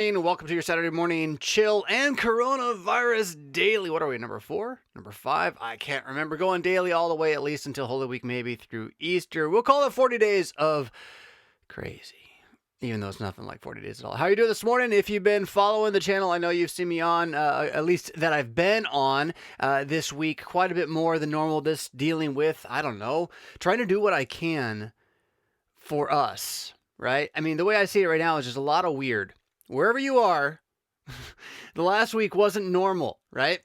And welcome to your Saturday morning chill and coronavirus daily. What are we, number 4? Number 5? I can't remember. Going daily all the way at least until Holy Week, maybe through Easter. We'll call it 40 days of crazy, even though it's nothing like 40 days at all. How are you doing this morning? If you've been following the channel, I know you've seen me on, at least that I've been on this week, quite a bit more than normal. This dealing with, I don't know, trying to do what I can for us, right? I mean, the way I see it right now is just a lot of weird. Wherever you are, the last week wasn't normal, right?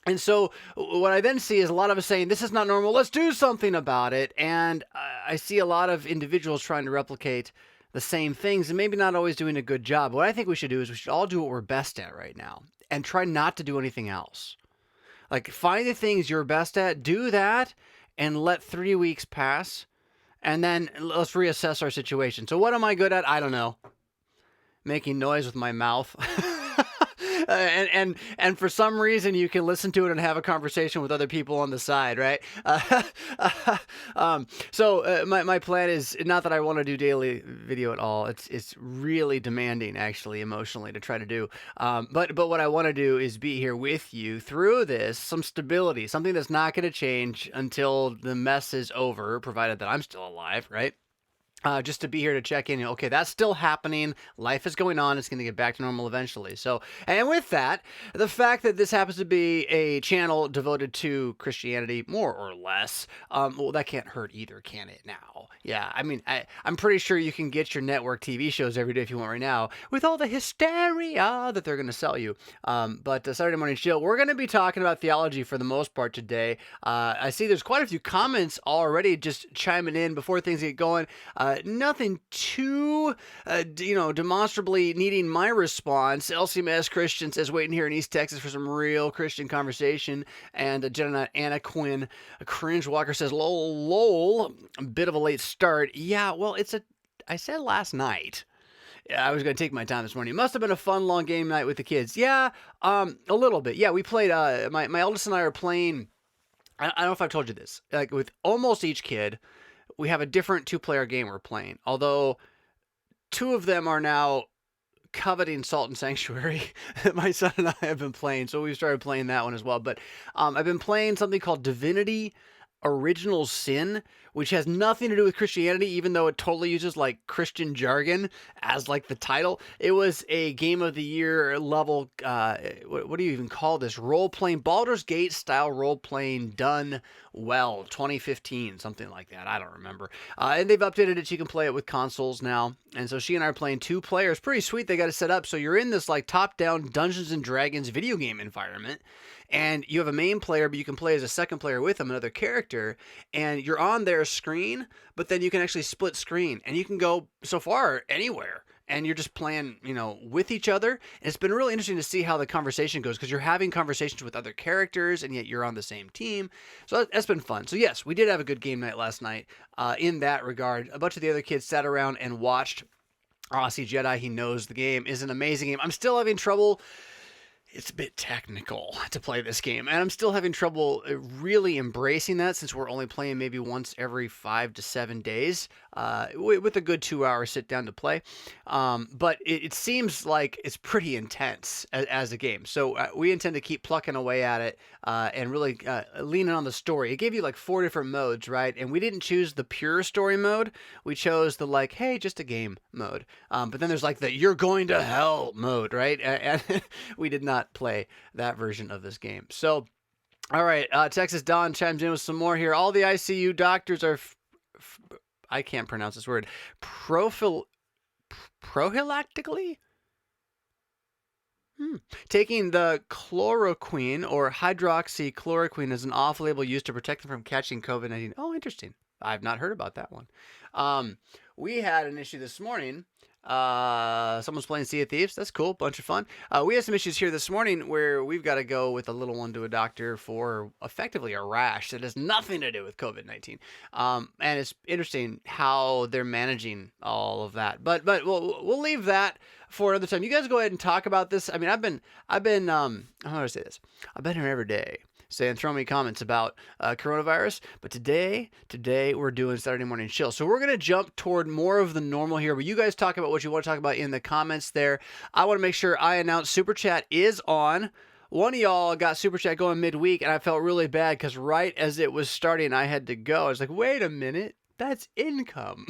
And so what I then see is a lot of us saying, this is not normal, let's do something about it. And I see a lot of individuals trying to replicate the same things and maybe not always doing a good job. What I think we should do is we should all do what we're best at right now and try not to do anything else. Like, find the things you're best at, do that, and let 3 weeks pass, and then let's reassess our situation. So what am I good at? I don't know. Making noise with my mouth. and for some reason you can listen to it and have a conversation with other people on the side, right? So my plan is not that I want to do daily video at all. It's really demanding, actually, emotionally, to try to do. But what I want to do is be here with you through this, some stability, something that's not going to change until the mess is over, provided that I'm still alive, right? Just to be here to check in. Okay, that's still happening. Life is going on. It's going to get back to normal eventually. So, and with that, the fact that this happens to be a channel devoted to Christianity, more or less, well, that can't hurt either, can it now? Yeah, I mean, I'm pretty sure you can get your network TV shows every day if you want right now, with all the hysteria that they're going to sell you. But Saturday Morning Chill, we're going to be talking about theology for the most part today. I see there's quite a few comments already just chiming in before things get going. Nothing too, demonstrably needing my response. LCMS Christian says, waiting here in East Texas for some real Christian conversation. And Jenna Anna Quinn, a cringe walker, says, lol, a bit of a late start. Yeah, well, I said last night I was going to take my time this morning. It must have been a fun, long game night with the kids. Yeah, a little bit. Yeah, we played, my eldest and I are playing, I don't know if I've told you this, like with almost each kid, we have a different 2-player game we're playing. Although 2 of them are now coveting Salt and Sanctuary that my son and I have been playing. So we've started playing that one as well. But I've been playing something called Divinity Original Sin, which has nothing to do with Christianity, even though it totally uses like Christian jargon as like the title. It was a Game of the Year level, what do you even call this? Role-playing, Baldur's Gate style role-playing done well, 2015, something like that. I don't remember. And they've updated it so you can play it with consoles now. And so she and I are playing 2 players. Pretty sweet. They got it set up so you're in this like top-down Dungeons and Dragons video game environment. And you have a main player, but you can play as a second player with them, another character, and you're on their screen, but then you can actually split screen, and you can go so far anywhere, and you're just playing, with each other. And it's been really interesting to see how the conversation goes, because you're having conversations with other characters, and yet you're on the same team. So that's been fun. So yes, we did have a good game night last night in that regard. A bunch of the other kids sat around and watched. Aussie Jedi, he knows the game, is an amazing game. I'm still having trouble. It's a bit technical to play this game, and I'm still having trouble really embracing that since we're only playing maybe once every 5 to 7 days with a good 2-hour sit down to play. But it seems like it's pretty intense as a game. So we intend to keep plucking away at it and really leaning on the story. It gave you like 4 different modes, right? And we didn't choose the pure story mode. We chose the like, hey, just a game mode. But then there's like the you're going to hell mode, right? And we did not play that version of this game. So, all right, Texas Don chimes in with some more here. All the ICU doctors are, I can't pronounce this word, prophylactically taking the chloroquine or hydroxychloroquine as an off-label used to protect them from catching COVID-19. Oh, interesting. I've not heard about that one. We had an issue this morning. Someone's playing Sea of Thieves. That's cool. Bunch of fun. We had some issues here this morning where we've got to go with a little one to a doctor for effectively a rash that has nothing to do with COVID-19. And it's interesting how they're managing all of that. But we'll leave that for another time. You guys go ahead and talk about this. I mean, I've been how do I say this? I've been here every day. saying throw me comments about coronavirus. But today we're doing Saturday Morning Chill. So we're going to jump toward more of the normal here. But you guys talk about what you want to talk about in the comments there. I want to make sure I announce Super Chat is on. One of y'all got Super Chat going midweek, and I felt really bad because right as it was starting, I had to go. I was like, wait a minute, that's income.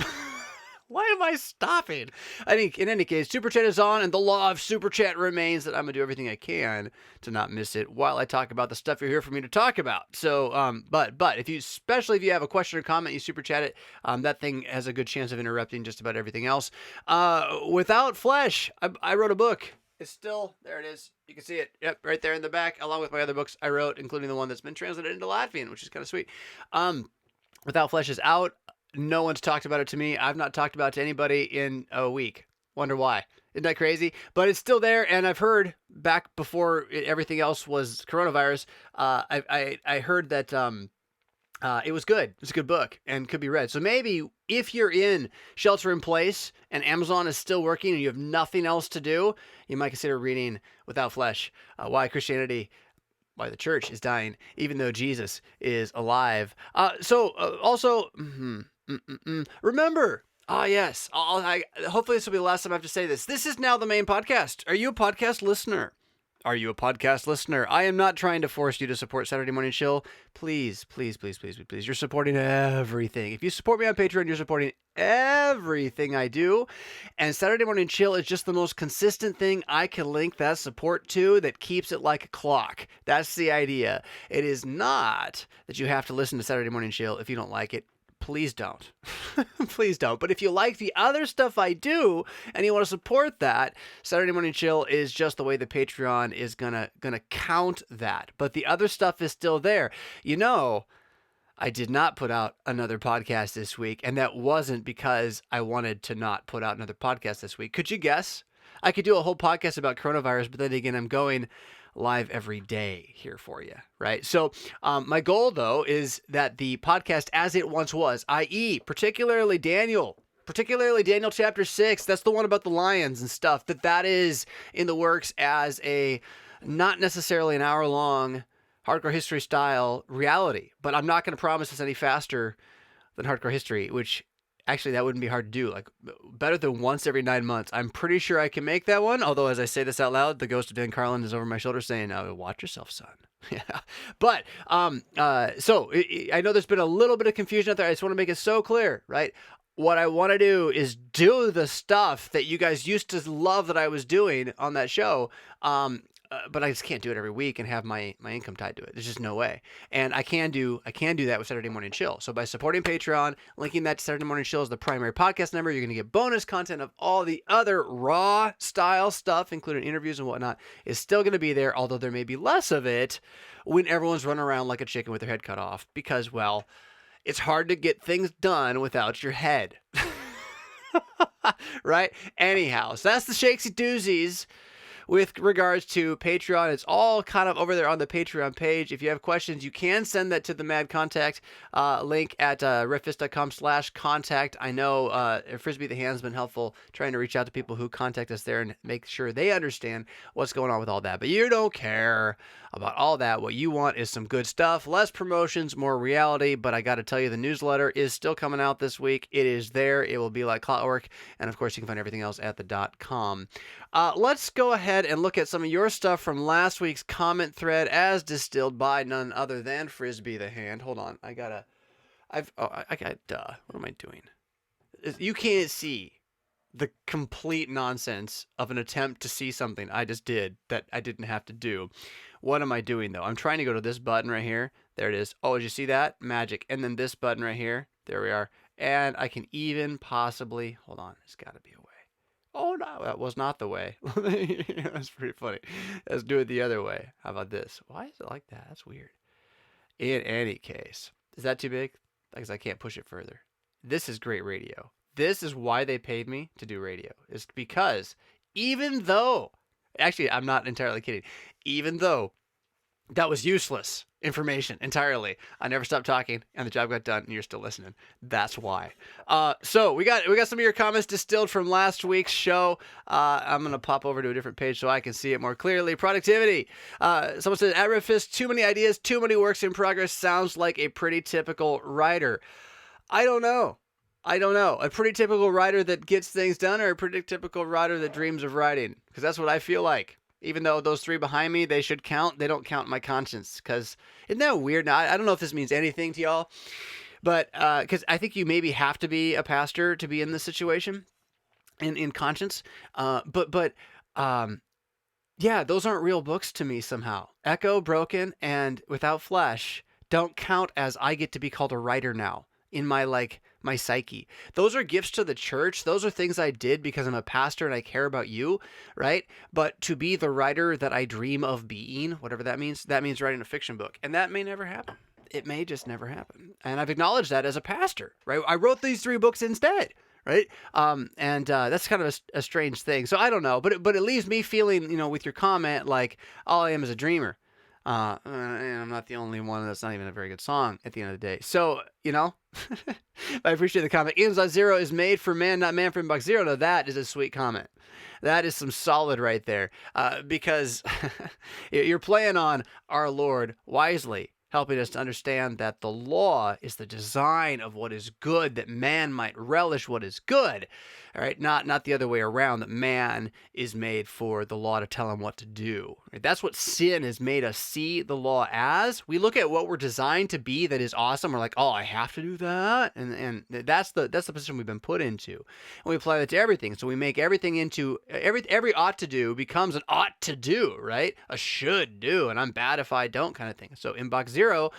Why am I stopping? I think in any case, Super Chat is on, and the law of Super Chat remains that I'm going to do everything I can to not miss it while I talk about the stuff you're here for me to talk about. So, but especially if you have a question or comment, you Super Chat it. That thing has a good chance of interrupting just about everything else. Without Flesh, I wrote a book. It's still, there it is. You can see it. Yep, right there in the back, along with my other books I wrote, including the one that's been translated into Latvian, which is kind of sweet. Without Flesh is out. No one's talked about it to me. I've not talked about it to anybody in a week. Wonder why. Isn't that crazy? But it's still there, and I've heard back before everything else was coronavirus, I heard that it was good. It's a good book and could be read. So maybe if you're in shelter in place and Amazon is still working and you have nothing else to do, you might consider reading Without Flesh, Why the church is dying, even though Jesus is alive. Remember, yes, hopefully this will be the last time I have to say this. This is now the main podcast. Are you a podcast listener? Are you a podcast listener? I am not trying to force you to support Saturday Morning Chill. Please, please, please, please, please. You're supporting everything. If you support me on Patreon, you're supporting everything I do. And Saturday Morning Chill is just the most consistent thing I can link that support to that keeps it like a clock. That's the idea. It is not that you have to listen to Saturday Morning Chill if you don't like it. Please don't. Please don't. But if you like the other stuff I do and you want to support that, Saturday Morning Chill is just the way the Patreon is gonna count that. But the other stuff is still there. You know, I did not put out another podcast this week, and that wasn't because I wanted to not put out another podcast this week. Could you guess? I could do a whole podcast about coronavirus, but then again, I'm going live every day here for you, right? So my goal, though, is that the podcast as it once was, i.e., particularly Daniel chapter 6, that's the one about the lions and stuff, that is in the works as a not necessarily an hour-long hardcore history style reality, but I'm not going to promise this any faster than hardcore history, which actually, that wouldn't be hard to do. Like, better than once every 9 months. I'm pretty sure I can make that one. Although, as I say this out loud, the ghost of Dan Carlin is over my shoulder saying, "Oh, watch yourself, son." Yeah. But, so I know there's been a little bit of confusion out there. I just want to make it so clear, right? What I want to do is do the stuff that you guys used to love that I was doing on that show. But I just can't do it every week and have my income tied to it. There's just no way. And I can do that with Saturday Morning Chill. So by supporting Patreon, linking that to Saturday Morning Chill as the primary podcast number, you're going to get bonus content of all the other raw style stuff, including interviews and whatnot, is still going to be there, although there may be less of it when everyone's running around like a chicken with their head cut off because, well, it's hard to get things done without your head. Right? Anyhow, so that's the Shakesy Doozies. With regards to Patreon, it's all kind of over there on the Patreon page. If you have questions, you can send that to the Mad Contact link at redfist.com/contact. I know Frisbee the Hand's been helpful trying to reach out to people who contact us there and make sure they understand what's going on with all that. But you don't care about all that. What you want is some good stuff, less promotions, more reality. But I got to tell you, the newsletter is still coming out this week. It is there. It will be like clockwork. And of course, you can find everything else at the.com. Let's go ahead and look at some of your stuff from last week's comment thread as distilled by none other than Frisbee the Hand. Hold on. What am I doing? You can't see the complete nonsense of an attempt to see something I just did that I didn't have to do. What am I doing, though? I'm trying to go to this button right here. There it is. Oh, did you see that? Magic. And then this button right here. There we are. And I can even possibly... Hold on. There's got to be a way. Oh, no. That was not the way. That's pretty funny. Let's do it the other way. How about this? Why is it like that? That's weird. In any case. Is that too big? Because I can't push it further. This is great radio. This is why they paid me to do radio. It's because even though... Actually, I'm not entirely kidding. Even though That was useless information entirely. I never stopped talking, and the job got done, and you're still listening. That's why. So we got some of your comments distilled from last week's show. I'm gonna pop over to a different page so I can see it more clearly. Productivity. Someone said, at Riffist, too many ideas, too many works in progress. Sounds like a pretty typical writer. I don't know. A pretty typical writer that gets things done, or a pretty typical writer that dreams of writing? Because that's what I feel like. Even though those three behind me, they should count, they don't count my conscience. Because isn't that weird? Now, I don't know if this means anything to y'all, but because I think you maybe have to be a pastor to be in this situation, in conscience. But yeah, those aren't real books to me somehow. Echo, Broken, and Without Flesh don't count as I get to be called a writer now in my psyche. Those are gifts to the church. Those are things I did because I'm a pastor and I care about you, right? But to be the writer that I dream of being, whatever that means writing a fiction book. And that may never happen. It may just never happen. And I've acknowledged that as a pastor, right? I wrote these 3 books instead, right? And that's kind of a strange thing. So I don't know, but it leaves me feeling, with your comment, like all I am is a dreamer. And I'm not the only one. That's not even a very good song at the end of the day. So, I appreciate the comment. Inbox0 is made for man, not man for Inbox 0. Now that is a sweet comment. That is some solid right there. Because you're playing on our Lord wisely, helping us to understand that the law is the design of what is good, that man might relish what is good. All right, not the other way around, that man is made for the law to tell him what to do. Right? That's what sin has made us see the law as. We look at what we're designed to be that is awesome. We're like, oh, I have to do that. And that's the position we've been put into. And we apply that to everything. So we make everything into, every ought to do becomes an ought to do, right? A should do, and I'm bad if I don't kind of thing. So Inbox 0,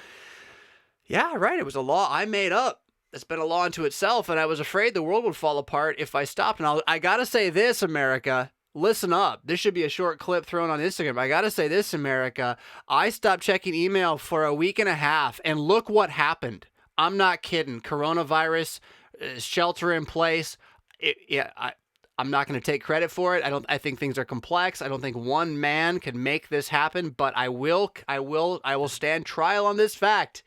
yeah, right, it was a law I made up. It's been a law unto itself, and I was afraid the world would fall apart if I stopped. And I gotta say this, America, listen up. This should be a short clip thrown on Instagram. I gotta say this, America. I stopped checking email for a week and a half, and look what happened. I'm not kidding. Coronavirus, shelter in place. I'm not going to take credit for it. I think things are complex. I don't think one man can make this happen, but I will stand trial on this fact.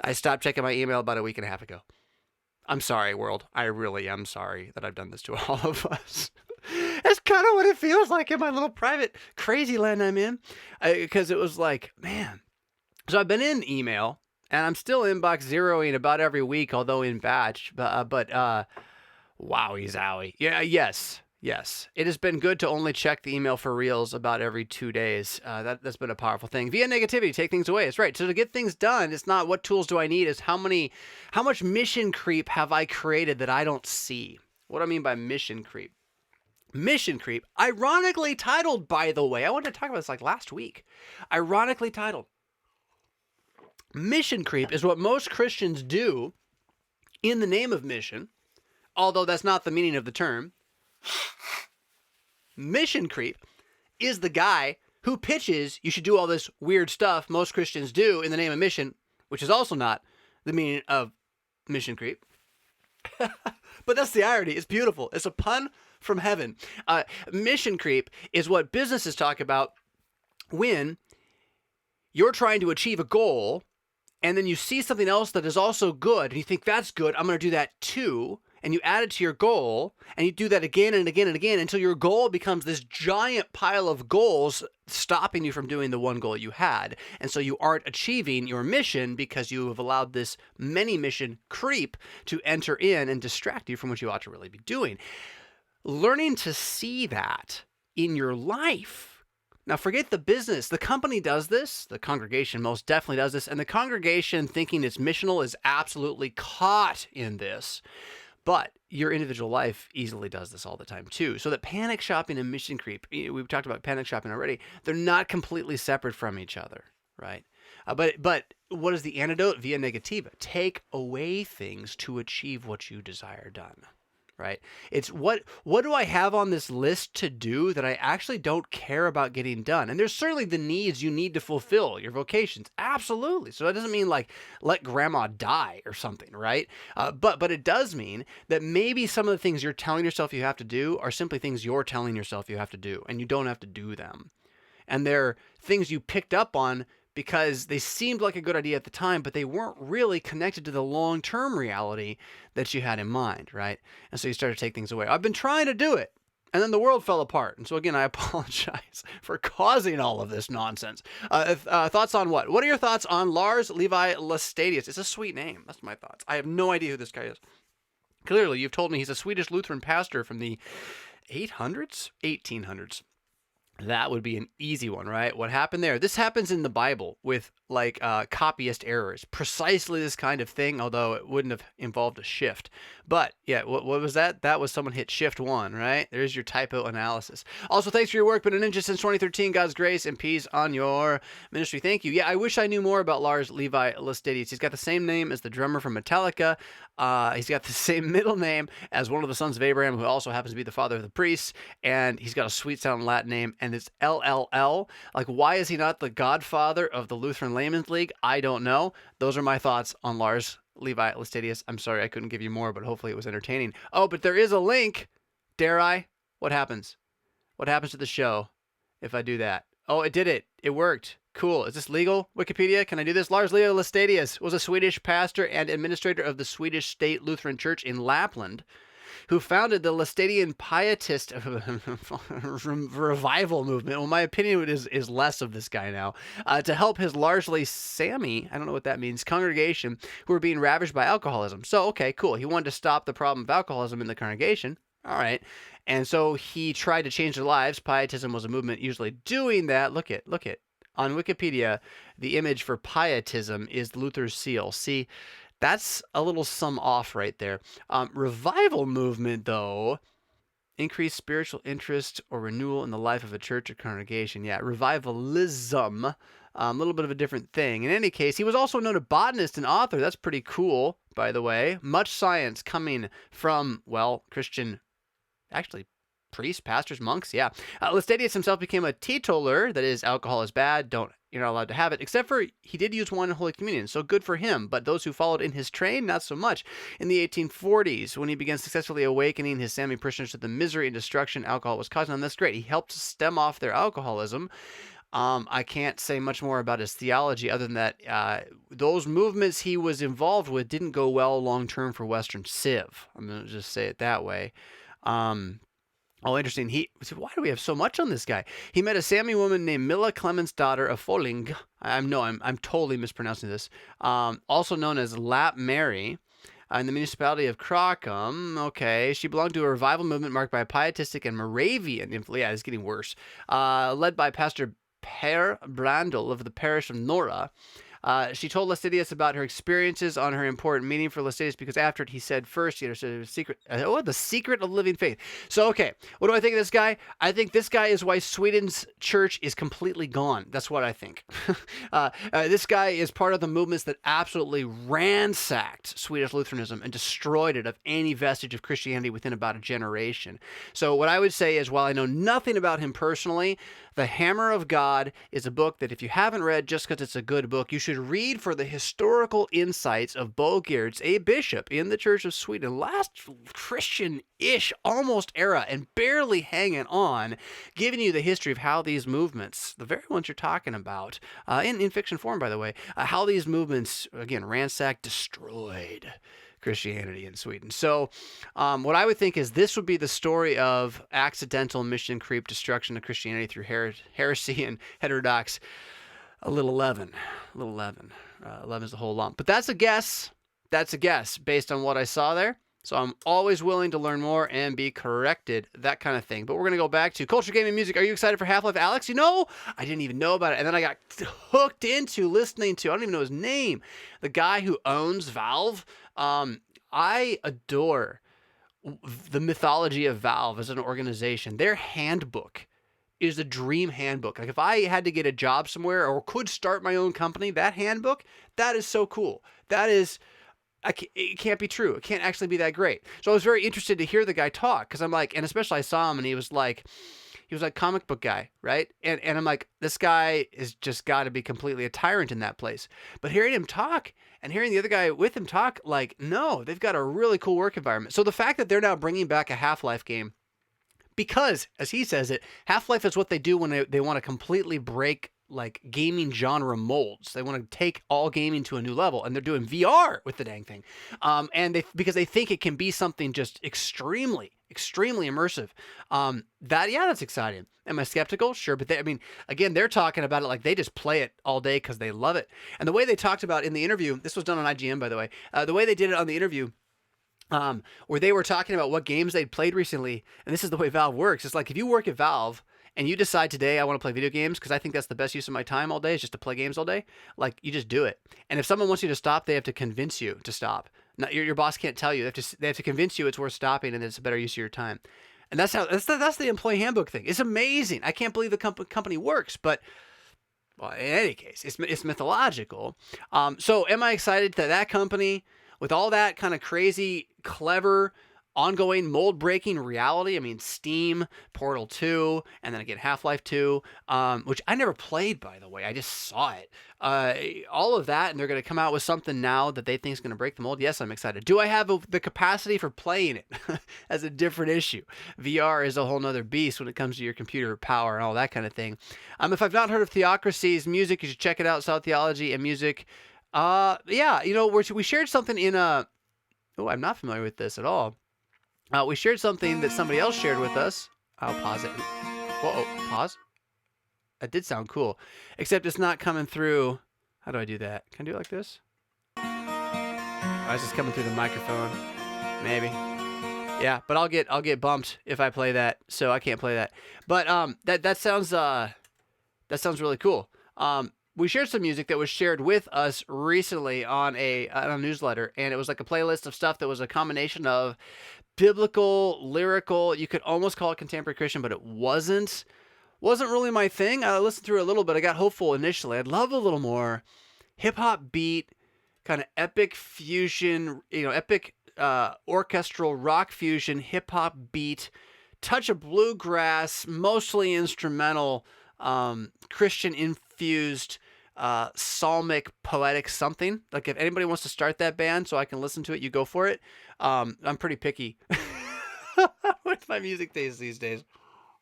I stopped checking my email about a week and a half ago. I'm sorry, world. I really am sorry that I've done this to all of us. That's kind of what it feels like in my little private crazy land I'm in. Because it was like, man. So I've been in email, and I'm still Inbox 0ing about every week, although in batch. But wowie zowie. Yeah, yes. It has been good to only check the email for reals about every 2 days. That's been a powerful thing. Via negativity, take things away. It's right. So to get things done, it's not what tools do I need, it's how much mission creep have I created that I don't see. What do I mean by mission creep? Mission creep, ironically titled, by the way. I wanted to talk about this like last week. Ironically titled. Mission creep is what most Christians do in the name of mission, although that's not the meaning of the term. Mission creep is the guy who pitches you should do all this weird stuff most Christians do in the name of mission, which is also not the meaning of mission creep. But that's the irony. It's beautiful. It's a pun from heaven. Mission creep is what businesses talk about when you're trying to achieve a goal and then you see something else that is also good and you think that's good, I'm going to do that too. And you add it to your goal, and you do that again and again and again until your goal becomes this giant pile of goals stopping you from doing the one goal you had. And so you aren't achieving your mission because you have allowed this many mission creep to enter in and distract you from what you ought to really be doing. Learning to see that in your life. Now, forget the business. The company does this. The congregation most definitely does this. And the congregation thinking it's missional is absolutely caught in this. But your individual life easily does this all the time too. So that panic shopping and mission creep, we've talked about panic shopping already, they're not completely separate from each other, right? But what is the antidote? Via negativa. Take away things to achieve what you desire done, right? It's what do I have on this list to do that I actually don't care about getting done? And there's certainly the needs you need to fulfill, your vocations. Absolutely. So that doesn't mean like let grandma die or something, right? But it does mean that maybe some of the things you're telling yourself you have to do are simply things you're telling yourself you have to do, and you don't have to do them. and they're things you picked up on because they seemed like a good idea at the time, but they weren't really connected to the long-term reality that you had in mind, right? And so you start to take things away. I've been trying to do it, and then the world fell apart. And so again, I apologize for causing all of this nonsense. Thoughts on what? What are your thoughts on Lars Levi Laestadius? It's a sweet name. That's my thoughts. I have no idea who this guy is. Clearly, you've told me he's a Swedish Lutheran pastor from the 800s? 1800s. That would be an easy one, right? What happened there? This happens in the Bible with like copyist errors. Precisely this kind of thing, although it wouldn't have involved a shift. But yeah, what was that? That was someone hit shift 1, right? There's your typo analysis. Also, thanks for your work. Been a ninja since 2013. God's grace and peace on your ministry. Thank you. Yeah, I wish I knew more about Lars Levi Laestadius. He's got the same name as the drummer from Metallica. He's got the same middle name as one of the sons of Abraham, who also happens to be the father of the priests. And he's got a sweet sounding Latin name, and it's LLL. Like, why is he not the godfather of the Lutheran Layman's League? I don't know. Those are my thoughts on Lars Levi Laestadius. I'm sorry I couldn't give you more, but hopefully it was entertaining. Oh, but there is a link. Dare I? What happens? What happens to the show if I do that? Oh, it did it. It worked. Cool. Is this legal? Wikipedia, can I do this? Lars Levi Laestadius was a Swedish pastor and administrator of the Swedish State Lutheran Church in Lapland, who founded the Laestadian Pietist revival movement. Well, my opinion is less of this guy now, to help his largely Sami, I don't know what that means, congregation, who were being ravaged by alcoholism. So, okay, cool. He wanted to stop the problem of alcoholism in the congregation. All right. And so he tried to change their lives. Pietism was a movement usually doing that. Look it. On Wikipedia, the image for pietism is Luther's seal. See, that's a little sum off right there. Revival movement, though, increased spiritual interest or renewal in the life of a church or congregation. Yeah, revivalism, a little bit of a different thing. In any case, he was also known as botanist and author. That's pretty cool, by the way. Much science coming from, well, Christian, actually, priests, pastors, monks, yeah. Laestadius himself became a teetotaler, that is, alcohol is bad, you're not allowed to have it, except for he did use wine in Holy Communion, so good for him, but those who followed in his train, not so much. In the 1840s, when he began successfully awakening his Sami parishioners to the misery and destruction alcohol was causing them, that's great. He helped stem off their alcoholism. I can't say much more about his theology other than that those movements he was involved with didn't go well long-term for Western Civ. I'm going to just say it that way. Oh, interesting. Why do we have so much on this guy? He met a Sami woman named Milla Clemensdotter of Folling. I'm totally mispronouncing this. Also known as Lap Mary, in the municipality of Krakum. Okay, she belonged to a revival movement marked by a pietistic and Moravian influence. Yeah, it's getting worse. Led by Pastor Per Brandl of the parish of Norra. She told Laestadius about her experiences on her important meeting for Laestadius because after it, he said first, the secret of living faith. So, okay, what do I think of this guy? I think this guy is why Sweden's church is completely gone. That's what I think. This guy is part of the movements that absolutely ransacked Swedish Lutheranism and destroyed it of any vestige of Christianity within about a generation. So what I would say is, while I know nothing about him personally, The Hammer of God is a book that if you haven't read just because it's a good book, you should read for the historical insights of Bo Geertz, a bishop in the Church of Sweden, last Christian-ish almost era and barely hanging on, giving you the history of how these movements, the very ones you're talking about, in fiction form, by the way, how these movements, again, ransacked, destroyed Christianity in Sweden. So what I would think is this would be the story of accidental mission creep, destruction of Christianity through heresy and heterodox. A little leaven. 11 is a whole lump. But that's a guess. That's a guess based on what I saw there. So I'm always willing to learn more and be corrected, that kind of thing. But we're going to go back to culture, gaming, music. Are you excited for Half-Life Alex? You know, I didn't even know about it. And then I got hooked into listening to, I don't even know his name, the guy who owns Valve. I adore the mythology of Valve as an organization. Their handbook is a dream handbook. Like if I had to get a job somewhere or could start my own company, that handbook, that is so cool. That is, it can't be true. It can't actually be that great. So I was very interested to hear the guy talk because I'm like, and especially I saw him and he was like comic book guy, right? And I'm like, this guy is just got to be completely a tyrant in that place. But hearing him talk and hearing the other guy with him talk, like, no, they've got a really cool work environment. So the fact that they're now bringing back a Half-Life game Because, as he says it, Half-Life is what they do when they want to completely break like gaming genre molds. They want to take all gaming to a new level, and they're doing VR with the dang thing. Because they think it can be something just extremely immersive. That's exciting. Am I skeptical? Sure, but again, they're talking about it like they just play it all day because they love it. And the way they talked about in the interview, this was done on IGN, by the way. The way they did it on the interview, where they were talking about what games they'd played recently, and this is the way Valve works. It's like if you work at Valve and you decide today I want to play video games because I think that's the best use of my time all day is just to play games all day, like you just do it. And if someone wants you to stop, they have to convince you to stop. Not, your boss can't tell you. They have to convince you it's worth stopping and that it's a better use of your time. And that's the employee handbook thing. It's amazing. I can't believe the company works, but well, in any case, it's mythological. So am I excited that company, with all that kind of crazy, clever, ongoing mold-breaking reality? I mean, Steam, Portal 2, and then again Half-Life 2, which I never played, by the way. I just saw it. All of that, and they're going to come out with something now that they think is going to break the mold. Yes, I'm excited. Do I have the capacity for playing it? That's a different issue. VR is a whole nother beast when it comes to your computer power and all that kind of thing. If I've not heard of Theocracy's music, you should check it out. South Theology and music. We shared something in a... Oh, I'm not familiar with this at all. We shared something that somebody else shared with us. I'll pause it. Whoa, pause. That did sound cool. Except it's not coming through. How do I do that? Can I do it like this? Oh, it's just coming through the microphone. Maybe. Yeah, but I'll get bumped if I play that, so I can't play that. But that sounds really cool. We shared some music that was shared with us recently on a newsletter, and it was like a playlist of stuff that was a combination of biblical, lyrical, you could almost call it contemporary Christian, but it wasn't really my thing. I listened through a little bit. I got hopeful initially. I'd love a little more hip-hop beat, kind of epic fusion, epic orchestral rock fusion, hip-hop beat, touch of bluegrass, mostly instrumental, Christian-infused, psalmic, poetic something. Like if anybody wants to start that band so I can listen to it, you go for it. I'm pretty picky with my music taste these days.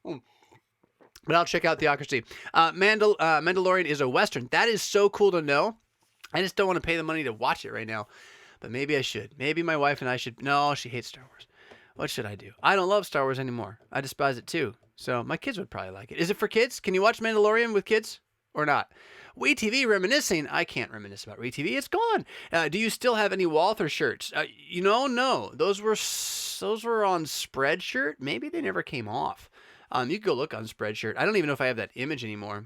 But I'll check out Theocracy. Mandalorian is a Western. That is so cool to know. I just don't want to pay the money to watch it right now. But maybe I should. Maybe my wife and I should. No, she hates Star Wars. What should I do? I don't love Star Wars anymore. I despise it too. So my kids would probably like it. Is it for kids? Can you watch Mandalorian with kids or not? WeTV reminiscing. I can't reminisce about WeTV. It's gone. Do you still have any Walther shirts? No. Those were on Spreadshirt. Maybe they never came off. You can go look on Spreadshirt. I don't even know if I have that image anymore.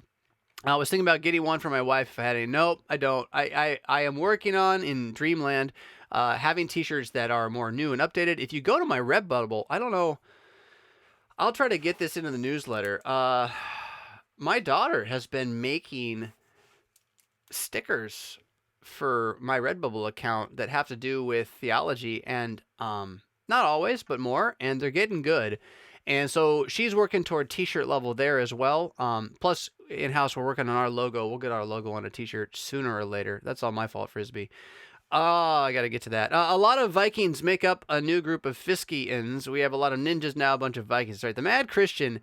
I was thinking about getting one for my wife if I had any. Nope, I don't. I am working on, in Dreamland, having t-shirts that are more new and updated. If you go to my Redbubble, I don't know. I'll try to get this into the newsletter. My daughter has been making stickers for my Redbubble account that have to do with theology, and not always, but more, and they're getting good. And so she's working toward t-shirt level there as well. Plus, in-house, we're working on our logo. We'll get our logo on a t-shirt sooner or later. That's all my fault, Frisbee. Oh, I got to get to that. A lot of Vikings make up a new group of Fiskians. We have a lot of ninjas now, a bunch of Vikings. Right, the Mad Christian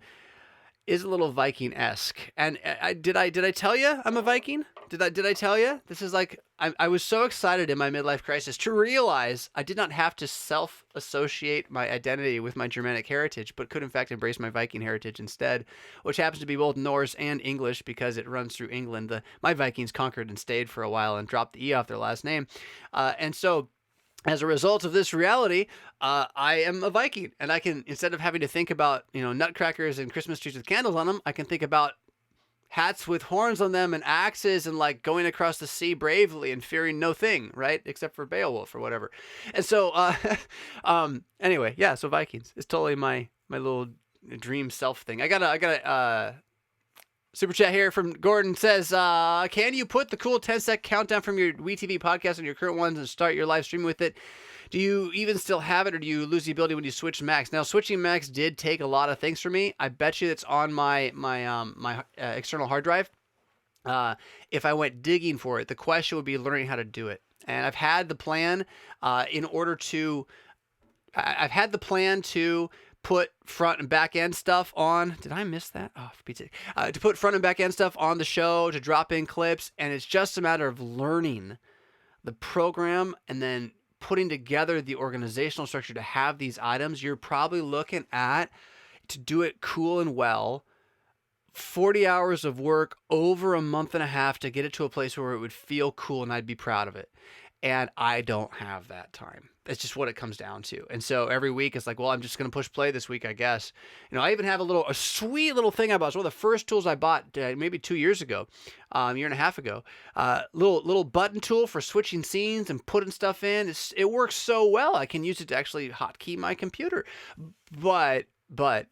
is a little Viking-esque. And did I tell you I'm a Viking? Did I tell you? This is like, I was so excited in my midlife crisis to realize I did not have to self-associate my identity with my Germanic heritage, but could in fact embrace my Viking heritage instead, which happens to be both Norse and English because it runs through England. My Vikings conquered and stayed for a while and dropped the E off their last name. And so as a result of this reality, I am a Viking, and I can, instead of having to think about, nutcrackers and Christmas trees with candles on them, I can think about hats with horns on them and axes and like going across the sea bravely and fearing no thing, right? Except for Beowulf or whatever. And so, anyway, yeah, so Vikings is totally my little dream self thing. I got a super chat here from Gordon says, can you put the cool 10-sec countdown from your WeTV podcast on your current ones and start your live stream with it? Do you even still have it, or do you lose the ability when you switch Macs? Now, switching Macs did take a lot of things for me. I bet you it's on my external hard drive. If I went digging for it, the question would be learning how to do it. And I've had the plan to put front and back end stuff on. Did I miss that? Oh, for Pete's sake. To put front and back end stuff on the show, to drop in clips, and it's just a matter of learning the program and then putting together the organizational structure to have these items. You're probably looking at, to do it cool and well, 40 hours of work over a month and a half to get it to a place where it would feel cool and I'd be proud of it. And I don't have that time. That's just what it comes down to. And so every week it's like, well, I'm just going to push play this week, I guess. I even have a sweet little thing I bought. It's one of the first tools I bought maybe 2 years ago, a year and a half ago. Little button tool for switching scenes and putting stuff in. It works so well. I can use it to actually hotkey my computer. But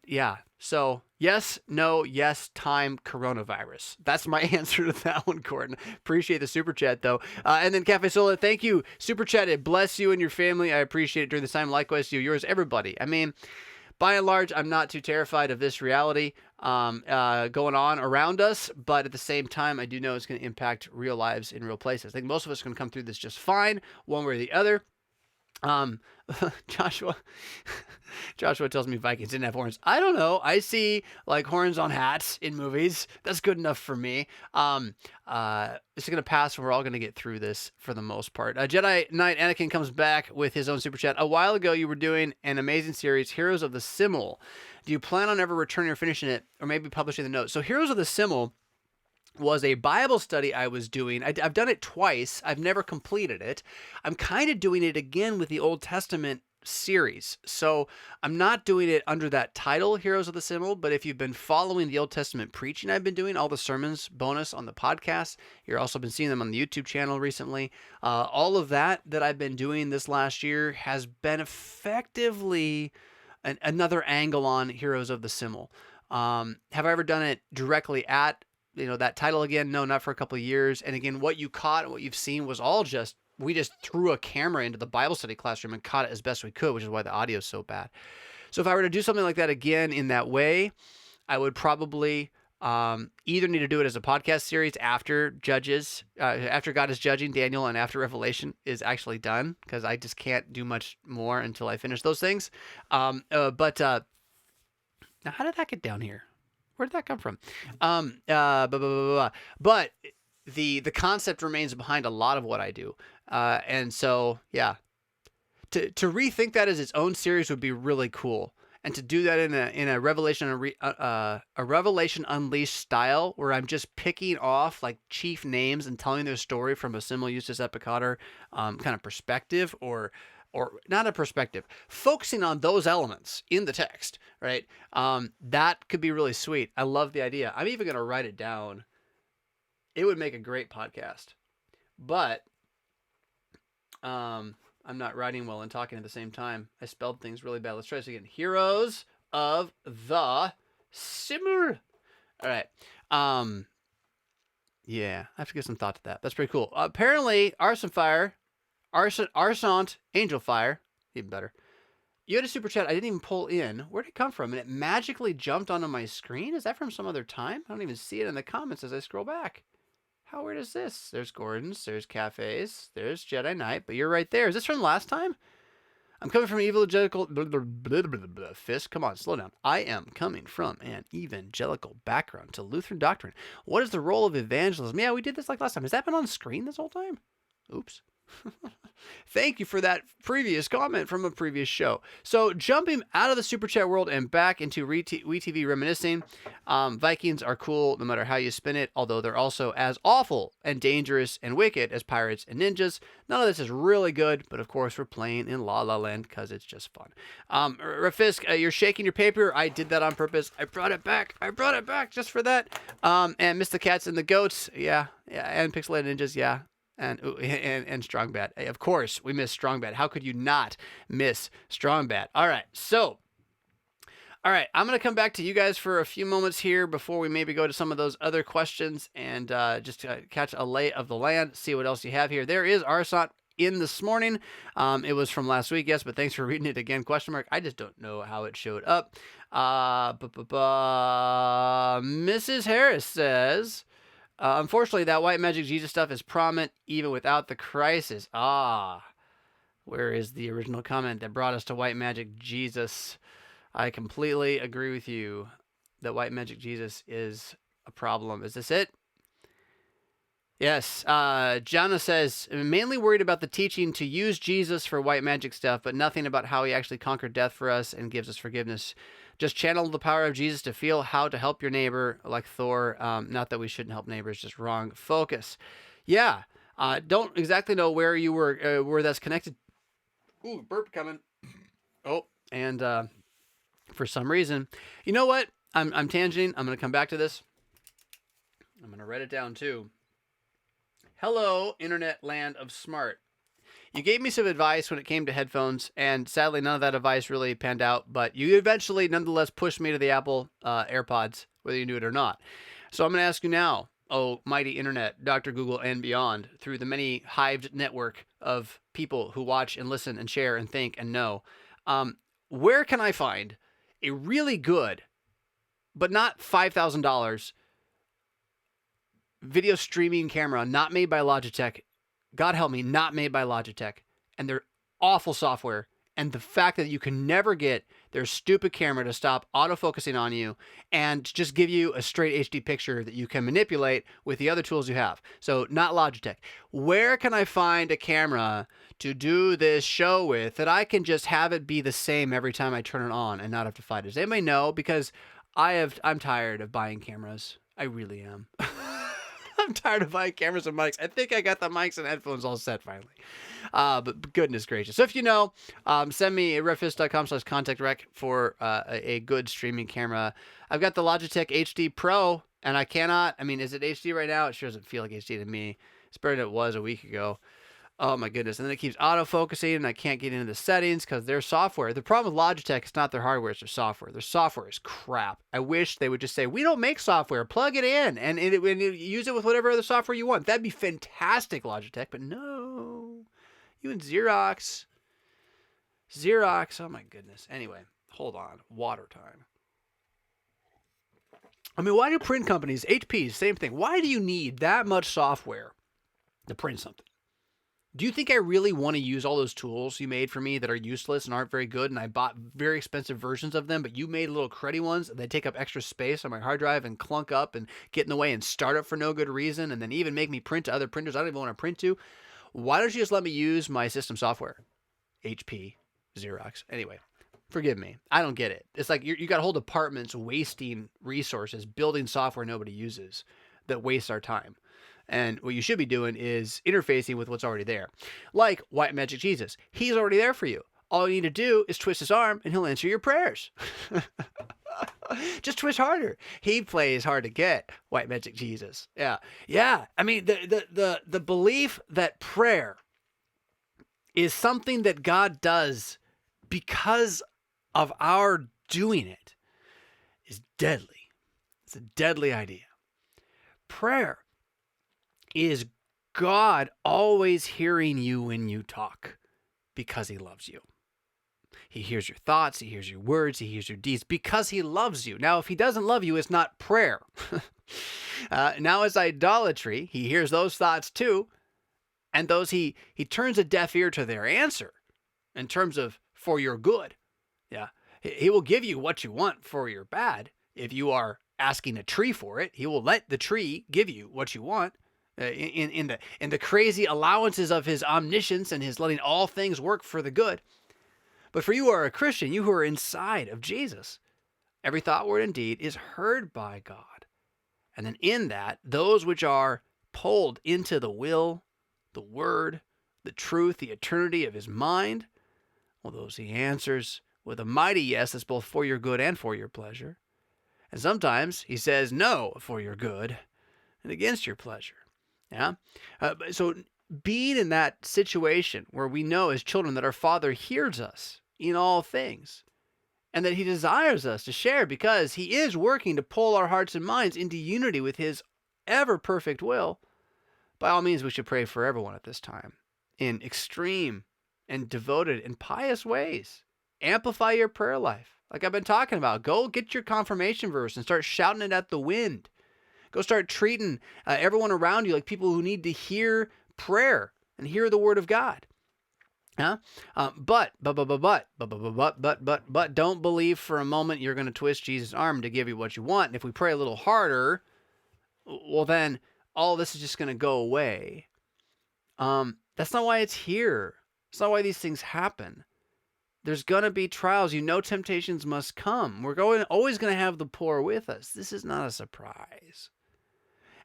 yeah. So yes, no, yes, time, coronavirus. That's my answer to that one, Gordon. Appreciate the super chat, though. And then Cafe Sola, thank you. Super chat, it bless you and your family. I appreciate it during this time. Likewise to you, yours, everybody. I mean, by and large, I'm not too terrified of this reality going on around us, but at the same time, I do know it's going to impact real lives in real places. I think most of us are going to come through this just fine, one way or the other. Joshua tells me Vikings didn't have horns. I don't know. I see like horns on hats in movies. That's good enough for me. This is going to pass and we're all going to get through this for the most part. Jedi Knight Anakin comes back with his own super chat. A while ago, you were doing an amazing series, Heroes of the SMChill. Do you plan on ever returning or finishing it or maybe publishing the notes? So Heroes of the SMChill was a Bible study I was doing. I've done it twice. I've never completed it. I'm kind of doing it again with the Old Testament series. So I'm not doing it under that title, Heroes of the SMChill, but if you've been following the Old Testament preaching I've been doing, all the sermons bonus on the podcast, you've also been seeing them on the YouTube channel recently. All of that I've been doing this last year has been effectively another angle on Heroes of the SMChill. Have I ever done it directly at that title again? No, not for a couple of years. And again, what you caught and what you've seen was all we just threw a camera into the Bible study classroom and caught it as best we could, which is why the audio is so bad. So if I were to do something like that again in that way, I would probably either need to do it as a podcast series after after God is judging Daniel and after Revelation is actually done, because I just can't do much more until I finish those things. But now how did that get down here? Where did that come from? But the concept remains behind a lot of what I do. And so, yeah, to rethink that as its own series would be really cool. And to do that in a Revelation a Revelation Unleashed style, where I'm just picking off like chief names and telling their story from a simul justus epicator kind of perspective, or not a perspective, focusing on those elements in the text, right? That could be really sweet. I love the idea. I'm even going to write it down. It would make a great podcast. But I'm not writing well and talking at the same time. I spelled things really bad. Let's try this again. Heroes of the SMChill. All right. Yeah, I have to give some thought to that. That's pretty cool. Apparently, Arsant Angel Fire, even better. You had a super chat I didn't even pull in. Where did it come from? And it magically jumped onto my screen? Is that from some other time? I don't even see it in the comments as I scroll back. How weird is this? There's Gordon's, there's Cafes, there's Jedi Knight, but you're right there. Is this from last time? I'm coming from an evangelical... Fist, come on, slow down. I am coming from an evangelical background to Lutheran doctrine. What is the role of evangelism? Yeah, we did this like last time. Has that been on screen this whole time? Oops. Thank you for that previous comment from a previous show. So jumping out of the super chat world and back into WeTV reminiscing, Vikings are cool no matter how you spin it, although they're also as awful and dangerous and wicked as pirates and ninjas. None of this is really good, but of course we're playing in La La Land because it's just fun. Rafisk, you're shaking your paper. I did that on purpose. I brought it back just for that. And Miss the Cats and the Goats, yeah, and Pixelated Ninjas, yeah. And Strong Bad. Of course, we miss Strong Bad. How could you not miss Strong Bad? All right, I'm going to come back to you guys for a few moments here before we maybe go to some of those other questions and just catch a lay of the land, see what else you have here. There is Arsant in this morning. It was from last week, yes, but thanks for reading it again, question mark. I just don't know how it showed up. Mrs. Harris says... unfortunately, that white magic Jesus stuff is prominent even without the crisis. Where is the original comment that brought us to white magic Jesus? I completely agree with you that white magic Jesus is a problem. Is this it? Yes. Jana says, I'm mainly worried about the teaching to use Jesus for white magic stuff, but nothing about how he actually conquered death for us and gives us forgiveness. Just channel the power of Jesus to feel how to help your neighbor, like Thor. Not that we shouldn't help neighbors, just wrong focus. Yeah. Don't exactly know where you were, where that's connected. Ooh, burp coming. Oh, and for some reason, you know what? I'm tangenting. I'm going to come back to this. I'm going to write it down too. Hello, internet land of smart. You gave me some advice when it came to headphones, and sadly, none of that advice really panned out, but you eventually, nonetheless, pushed me to the Apple AirPods, whether you knew it or not. So I'm going to ask you now, oh, mighty internet, Dr. Google, and beyond, through the many hived network of people who watch and listen and share and think and know, where can I find a really good, but not $5,000 video streaming camera, not made by Logitech, God help me, not made by Logitech, and they're awful software, and the fact that you can never get their stupid camera to stop autofocusing on you and just give you a straight HD picture that you can manipulate with the other tools you have. So not Logitech. Where can I find a camera to do this show with that I can just have it be the same every time I turn it on and not have to fight it? Does anybody know? Because I'm tired of buying cameras. I really am. I'm tired of buying cameras and mics. I think I got the mics and headphones all set finally. But goodness gracious. So if you know, send me at redfist.com/contactrec for a good streaming camera. I've got the Logitech HD Pro, and I cannot, is it HD right now? It sure doesn't feel like HD to me. It's better than it was a week ago. Oh my goodness. And then it keeps autofocusing and I can't get into the settings because their software. The problem with Logitech is not their hardware, it's their software. Their software is crap. I wish they would just say, we don't make software, plug it in and use it with whatever other software you want. That'd be fantastic, Logitech, but no. You and Xerox. Oh my goodness. Anyway, hold on. Water time. Why do print companies, HP, same thing. Why do you need that much software to print something? Do you think I really want to use all those tools you made for me that are useless and aren't very good, and I bought very expensive versions of them, but you made little cruddy ones, and they take up extra space on my hard drive and clunk up and get in the way and start up for no good reason, and then even make me print to other printers I don't even want to print to? Why don't you just let me use my system software? HP, Xerox. Anyway, forgive me. I don't get it. It's like you got whole departments wasting resources, building software nobody uses that wastes our time. And what you should be doing is interfacing with what's already there. Like White Magic Jesus. He's already there for you. All you need to do is twist his arm and he'll answer your prayers. Just twist harder. He plays hard to get, White Magic Jesus. Yeah. The belief that prayer is something that God does because of our doing it is deadly. It's a deadly idea. Prayer is God always hearing you when you talk because he loves you. He hears your thoughts, he hears your words, he hears your deeds because he loves you. Now, if he doesn't love you, it's not prayer. Now it's idolatry. He hears those thoughts too. And those he turns a deaf ear to their answer in terms of for your good. Yeah. He will give you what you want for your bad. If you are asking a tree for it, he will let the tree give you what you want. In the crazy allowances of his omniscience and his letting all things work for the good. But for you who are a Christian, you who are inside of Jesus, every thought, word, and deed is heard by God. And then in that, those which are pulled into the will, the word, the truth, the eternity of his mind, well, those he answers with a mighty yes that's both for your good and for your pleasure. And sometimes he says no for your good and against your pleasure. Yeah. So being in that situation where we know as children that our Father hears us in all things and that he desires us to share because he is working to pull our hearts and minds into unity with his ever perfect will, by all means, we should pray for everyone at this time in extreme and devoted and pious ways. Amplify your prayer life. Like I've been talking about, go get your confirmation verse and start shouting it at the wind. Go start treating everyone around you like people who need to hear prayer and hear the word of God. Huh? But, don't believe for a moment you're going to twist Jesus' arm to give you what you want. And if we pray a little harder, well, then all this is just going to go away. That's not why it's here. It's not why these things happen. There's going to be trials. Temptations must come. We're always going to have the poor with us. This is not a surprise.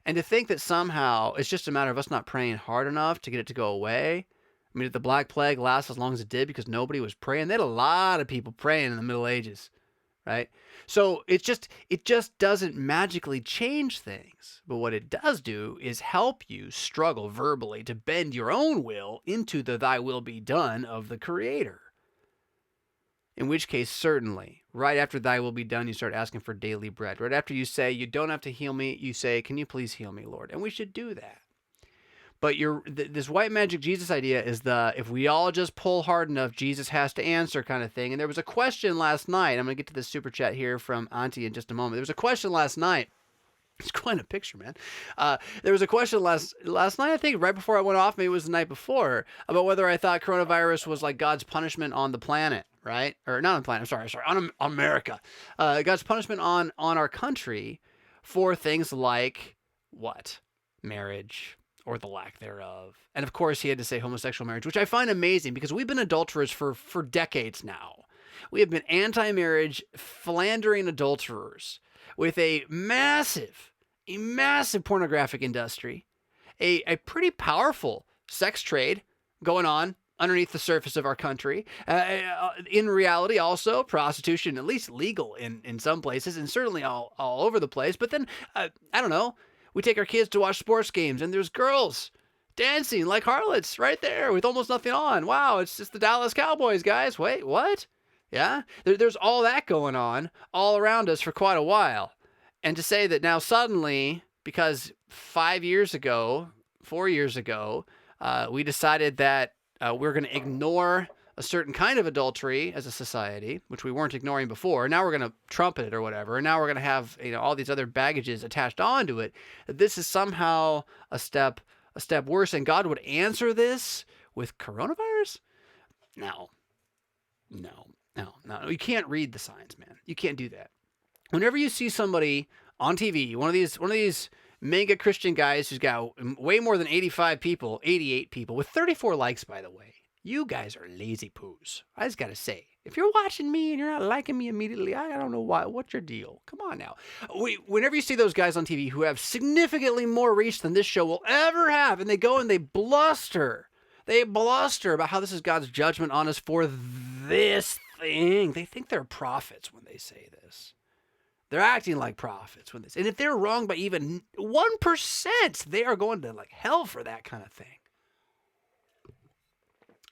And to think that somehow it's just a matter of us not praying hard enough to get it to go away. I mean, did the Black Plague last as long as it did because nobody was praying? They had a lot of people praying in the Middle Ages, right? So it just doesn't magically change things. But what it does do is help you struggle verbally to bend your own will into the thy will be done of the Creator. In which case, certainly, right after thy will be done, you start asking for daily bread. Right after you say, you don't have to heal me, you say, can you please heal me, Lord? And we should do that. But this white magic Jesus idea is if we all just pull hard enough, Jesus has to answer kind of thing. And there was a question last night. I'm going to get to this super chat here from Auntie in just a moment. There was a question last night. It's quite a picture, man. There was a question last night, I think, right before I went off, maybe it was the night before, about whether I thought coronavirus was like God's punishment on the planet, right? Or not on the planet, sorry, on America. God's punishment on our country for things like what? Marriage. Or the lack thereof. And of course, he had to say homosexual marriage, which I find amazing because we've been adulterers for decades now. We have been anti-marriage, philandering adulterers with a massive pornographic industry, a pretty powerful sex trade going on underneath the surface of our country. In reality, also, prostitution, at least legal in some places, and certainly all over the place. But then, I don't know, we take our kids to watch sports games, and there's girls dancing like harlots right there with almost nothing on. Wow, it's just the Dallas Cowboys, guys. Wait, what? Yeah? There's all that going on all around us for quite a while. And to say that now suddenly, because 4 years ago, we decided that we're going to ignore a certain kind of adultery as a society, which we weren't ignoring before. Now we're going to trumpet it or whatever. And now we're going to have, all these other baggages attached onto it. This is somehow a step worse. And God would answer this with coronavirus? No. You can't read the signs, man. You can't do that. Whenever you see somebody on TV, one of these mega Christian guys who's got way more than 88 people with 34 likes, by the way. You guys are lazy poos. I just got to say, if you're watching me and you're not liking me immediately, I don't know why. What's your deal? Come on now. Whenever you see those guys on TV who have significantly more reach than this show will ever have, and they go and they bluster about how this is God's judgment on us for this thing. They think they're prophets when they say this. They're acting like prophets when they say, and if they're wrong by even 1%, they are going to hell for that kind of thing.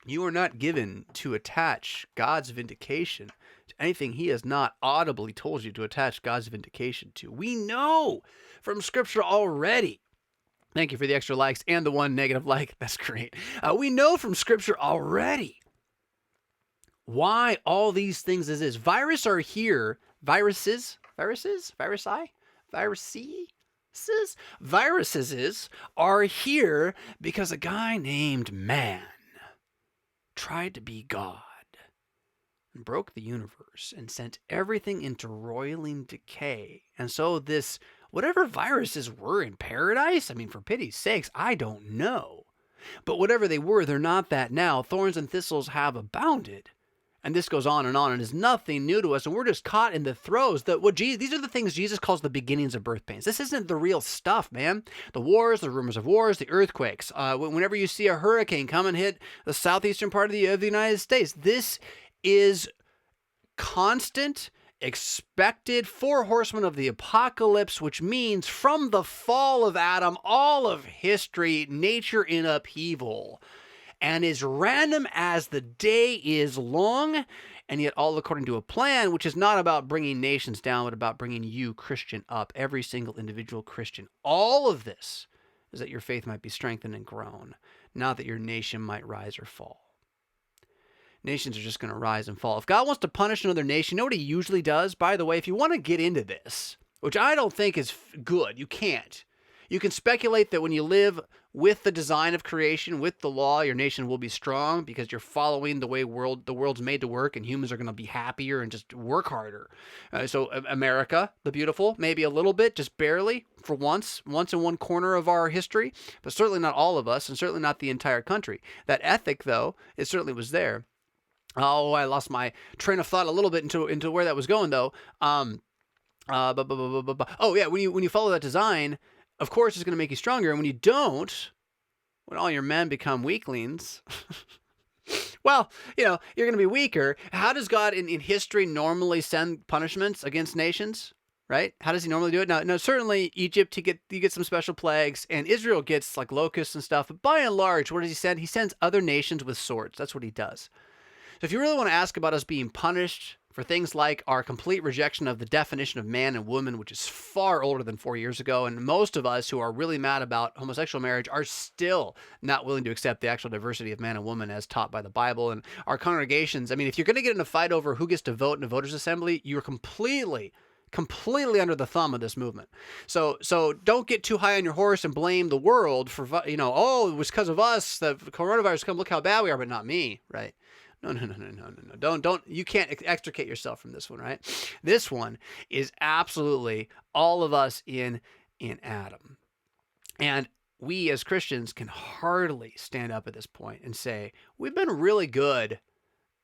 You are not given to attach God's vindication to anything he has not audibly told you to attach God's vindication to. We know from Scripture already. Thank you for the extra likes and the one negative like. That's great. We know from Scripture already why all these things is. Viruses are here. Viruses are here because a guy named man tried to be God and broke the universe and sent everything into roiling decay. And so whatever viruses were in paradise, I mean, for pity's sakes, I don't know. But whatever they were, they're not that now. Thorns and thistles have abounded. And this goes on, and is nothing new to us, and we're just caught in the throes. These are the things Jesus calls the beginnings of birth pains. This isn't the real stuff, man. The wars, the rumors of wars, the earthquakes. Whenever you see a hurricane come and hit the southeastern part of the United States, this is constant, expected 4 horsemen of the apocalypse, which means from the fall of Adam, all of history, nature in upheaval. And as random as the day is long, and yet all according to a plan, which is not about bringing nations down, but about bringing you, Christian, up, every single individual Christian. All of this is that your faith might be strengthened and grown, not that your nation might rise or fall. Nations are just going to rise and fall. If God wants to punish another nation, you know what he usually does? By the way, if you want to get into this, which I don't think is good, you can't. You can speculate that when you live with the design of creation, with the law, your nation will be strong because you're following the way the world's made to work, and humans are going to be happier and just work harder. So America, the beautiful, maybe a little bit, just barely, for once in one corner of our history, but certainly not all of us, and certainly not the entire country. That ethic, though, it certainly was there. Oh, I lost my train of thought a little bit into where that was going, though. Oh yeah, when you follow that design, of course it's going to make you stronger. And when you don't, when all your men become weaklings, well, you're going to be weaker. How does God in history normally send punishments against nations? Right? How does he normally do it? Now, certainly Egypt, you get some special plagues, and Israel gets like locusts and stuff. But by and large, what does he send? He sends other nations with swords. That's what he does. So if you really want to ask about us being punished for things like our complete rejection of the definition of man and woman, which is far older than 4 years ago, and most of us who are really mad about homosexual marriage are still not willing to accept the actual diversity of man and woman as taught by the Bible. And our congregations, I mean, if you're going to get in a fight over who gets to vote in a voters' assembly, you're completely under the thumb of this movement. So don't get too high on your horse and blame the world for, oh, it was because of us that coronavirus come, look how bad we are, but not me, right? No. Don't, you can't extricate yourself from this one, right? This one is absolutely all of us in Adam. And we as Christians can hardly stand up at this point and say, we've been really good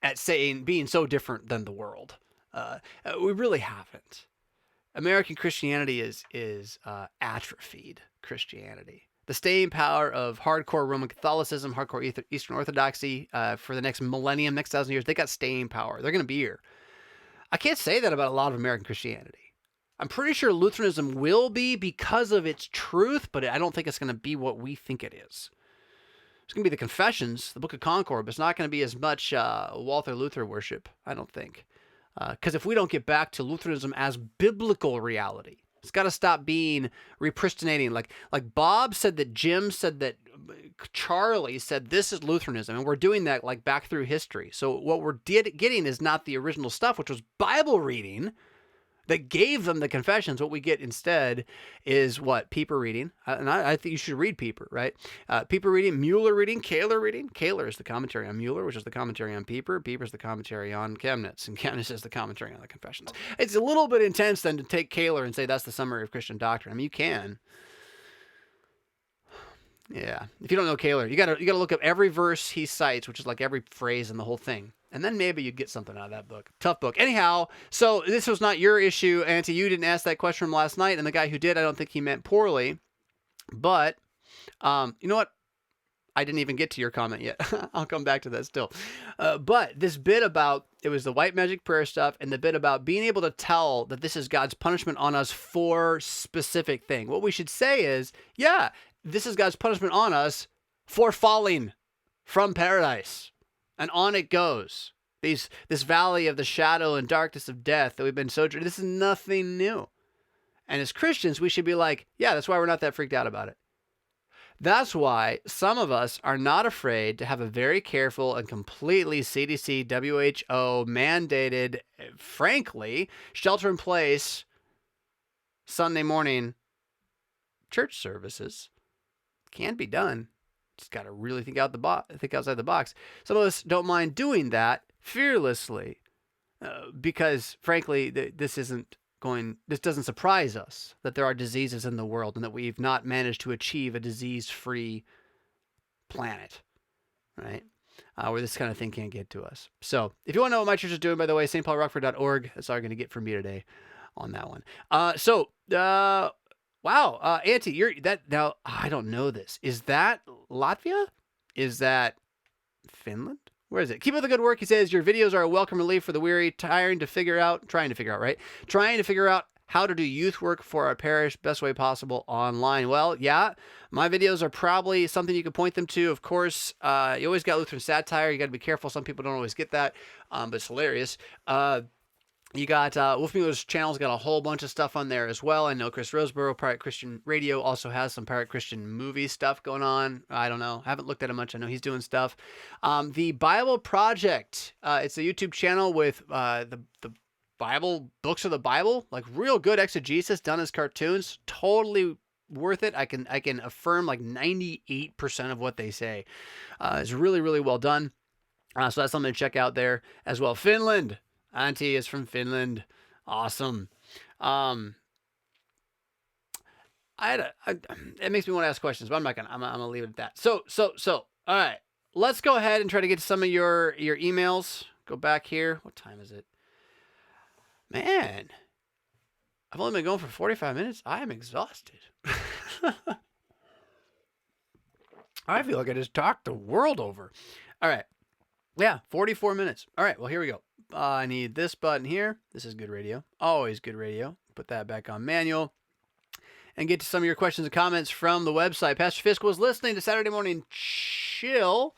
at being so different than the world. We really haven't. American Christianity is atrophied Christianity. The staying power of hardcore Roman Catholicism, hardcore Eastern Orthodoxy for the next millennium, next 1,000 years, they got staying power. They're going to be here. I can't say that about a lot of American Christianity. I'm pretty sure Lutheranism will be because of its truth, but I don't think it's going to be what we think it is. It's going to be the Confessions, the Book of Concord, but it's not going to be as much Walter Luther worship, I don't think. Because if we don't get back to Lutheranism as biblical reality, it's got to stop being repristinating. Like Bob said that Jim said that Charlie said this is Lutheranism, and we're doing that like back through history. So what we're getting is not the original stuff, which was Bible reading that gave them the confessions. What we get instead is what? Pieper reading. And I think you should read Pieper, right? Pieper reading, Mueller reading, Kaler reading. Kaler is the commentary on Mueller, which is the commentary on Pieper. Pieper is the commentary on Chemnitz, and Chemnitz is the commentary on the confessions. It's a little bit intense then to take Kaler and say that's the summary of Christian doctrine. I mean, you can. Yeah. If you don't know Kaler, you gotta look up every verse he cites, which is like every phrase in the whole thing. And then maybe you'd get something out of that book. Tough book. Anyhow, so this was not your issue, Auntie. You didn't ask that question from last night, and the guy who did, I don't think he meant poorly. But, you know what? I didn't even get to your comment yet. I'll come back to that still. But this bit about, it was the white magic prayer stuff, and the bit about being able to tell that this is God's punishment on us for specific thing. What we should say is, yeah, this is God's punishment on us for falling from paradise. And on it goes. This valley of the shadow and darkness of death that we've been sojourning, this is nothing new. And as Christians, we should be like, yeah, that's why we're not that freaked out about it. That's why some of us are not afraid to have a very careful and completely CDC, WHO mandated, frankly, shelter in place Sunday morning church services. Can be done. Just got to really think outside the box. Some of us don't mind doing that fearlessly because, frankly, this doesn't surprise us that there are diseases in the world and that we've not managed to achieve a disease-free planet, right? Where this kind of thing can't get to us. So if you want to know what my church is doing, by the way, stpaulrockford.org. That's all you're going to get from me today on that one. Wow, Auntie, now I don't know this. Is that Latvia? Is that Finland? Where is it? Keep up the good work. He says your videos are a welcome relief for the weary, trying to figure out how to do youth work for our parish best way possible online. Well, yeah, my videos are probably something you can point them to. Of course, you always got Lutheran satire. You got to be careful. Some people don't always get that, but it's hilarious. You got Wolfmueller's channel's got a whole bunch of stuff on there as well. I know Chris Roseborough, Pirate Christian Radio, also has some Pirate Christian movie stuff going on. I don't know. I haven't looked at him much. I know he's doing stuff. The Bible Project, it's a YouTube channel with the Bible, books of the Bible, like real good exegesis done as cartoons. Totally worth it. I can affirm like 98% of what they say. It's really, really well done. So that's something to check out there as well. Finland. Auntie is from Finland. Awesome. It makes me want to ask questions, but I'm not gonna. I'm gonna leave it at that. So. All right. Let's go ahead and try to get to some of your emails. Go back here. What time is it? Man, I've only been going for 45 minutes. I am exhausted. I feel like I just talked the world over. All right. Yeah, 44 minutes. All right, well, here we go. I need this button here. This is good radio. Always good radio. Put that back on manual. And get to some of your questions and comments from the website. Pastor Fisk was listening to Saturday Morning Chill.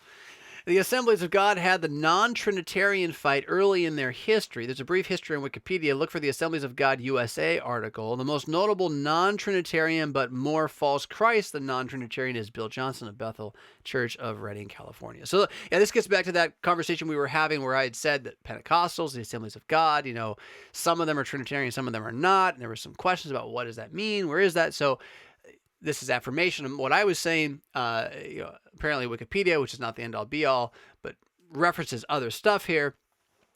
The Assemblies of God had the non-Trinitarian fight early in their history. There's a brief history on Wikipedia. Look for the Assemblies of God USA article. The most notable non-Trinitarian but more false Christ than non-Trinitarian is Bill Johnson of Bethel Church of Redding, California. So yeah, this gets back to that conversation we were having where I had said that Pentecostals, the Assemblies of God, some of them are Trinitarian, some of them are not. And there were some questions about what does that mean? Where is that? So this is affirmation. What I was saying, apparently Wikipedia, which is not the end-all be-all, but references other stuff here,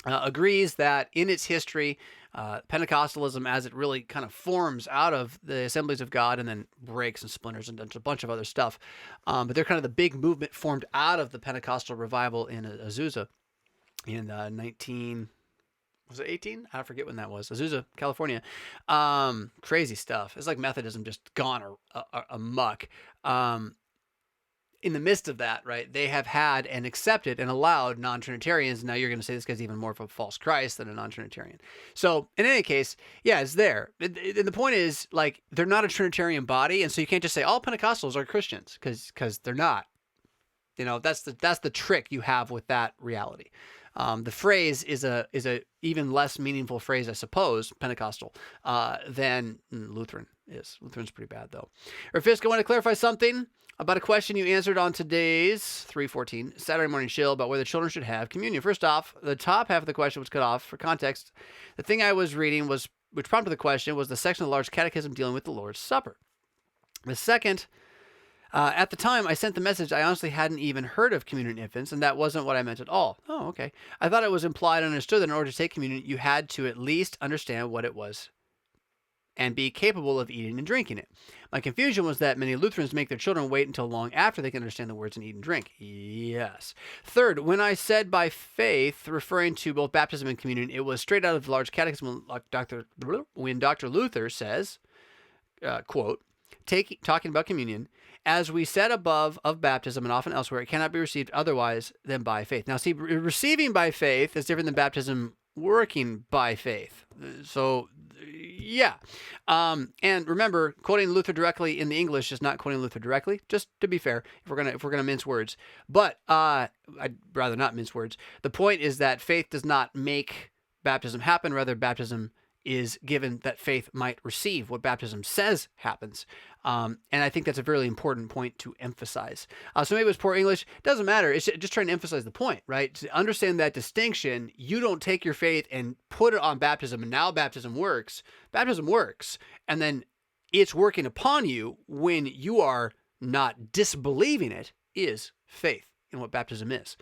agrees that in its history, Pentecostalism, as it really kind of forms out of the Assemblies of God and then breaks and splinters and does a bunch of other stuff, but they're kind of the big movement formed out of the Pentecostal revival in Azusa in 18? I forget when that was. Azusa, California. Crazy stuff. It's like Methodism just gone amok. In the midst of that, right, they have had and accepted and allowed non-Trinitarians. Now you're going to say this guy's even more of a false Christ than a non-Trinitarian. So in any case, yeah, it's there. And the point is, like, they're not a Trinitarian body, and so you can't just say all Pentecostals are Christians because they're not. That's the trick you have with that reality. The phrase is a even less meaningful phrase, I suppose, Pentecostal, than Lutheran is. Lutheran's pretty bad, though. Fisk, I want to clarify something about a question you answered on today's 3:14 Saturday Morning Chill about whether children should have communion. First off, the top half of the question was cut off for context. The thing I was reading which prompted the question was the section of the Large Catechism dealing with the Lord's Supper. The second, at the time I sent the message, I honestly hadn't even heard of communion in infants, and that wasn't what I meant at all. Oh, okay. I thought it was implied and understood that in order to take communion, you had to at least understand what it was and be capable of eating and drinking it. My confusion was that many Lutherans make their children wait until long after they can understand the words and eat and drink. Yes. Third, when I said by faith, referring to both baptism and communion, it was straight out of the Large Catechism when Dr. Luther says, quote, talking about communion, as we said above of baptism and often elsewhere, it cannot be received otherwise than by faith. Now, see, receiving by faith is different than baptism working by faith. So, yeah. And remember, quoting Luther directly in the English is not quoting Luther directly, just to be fair, if we're gonna mince words. But I'd rather not mince words. The point is that faith does not make baptism happen. Rather, baptism is given that faith might receive what baptism says happens. And I think that's a very important point to emphasize. So maybe it was poor English. Doesn't matter. It's just trying to emphasize the point, right? To understand that distinction, you don't take your faith and put it on baptism, and now baptism works. Baptism works, and then it's working upon you when you are not disbelieving it is faith in what baptism is.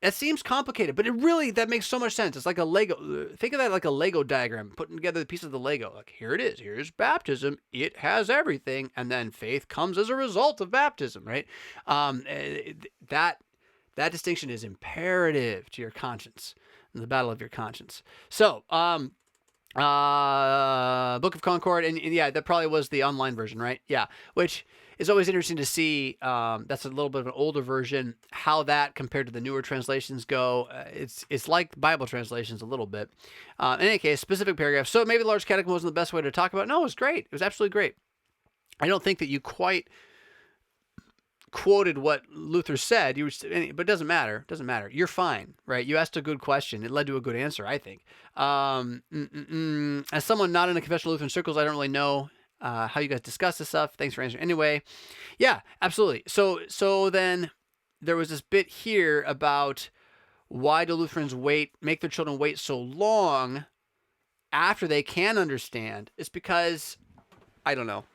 That seems complicated, but that makes so much sense. It's like a Lego. Think of that like a Lego diagram, putting together the pieces of the Lego. Like, here it is. Here's baptism. It has everything. And then faith comes as a result of baptism, right? That distinction is imperative to your conscience, in the battle of your conscience. So, Book of Concord, and yeah, that probably was the online version, right? Yeah, which is always interesting to see. That's a little bit of an older version. How that compared to the newer translations go. It's like Bible translations a little bit. In any case, specific paragraphs. So maybe the Large Catechism wasn't the best way to talk about it. No, it was great. It was absolutely great. I don't think that you quite quoted what Luther said, but it doesn't matter. It doesn't matter. You're fine, right? You asked a good question. It led to a good answer, I think. As someone not in the confessional Lutheran circles, I don't really know how you guys discuss this stuff. Thanks for answering anyway. Yeah, absolutely. So then there was this bit here about why do Lutherans make their children wait so long after they can understand? It's because, I don't know.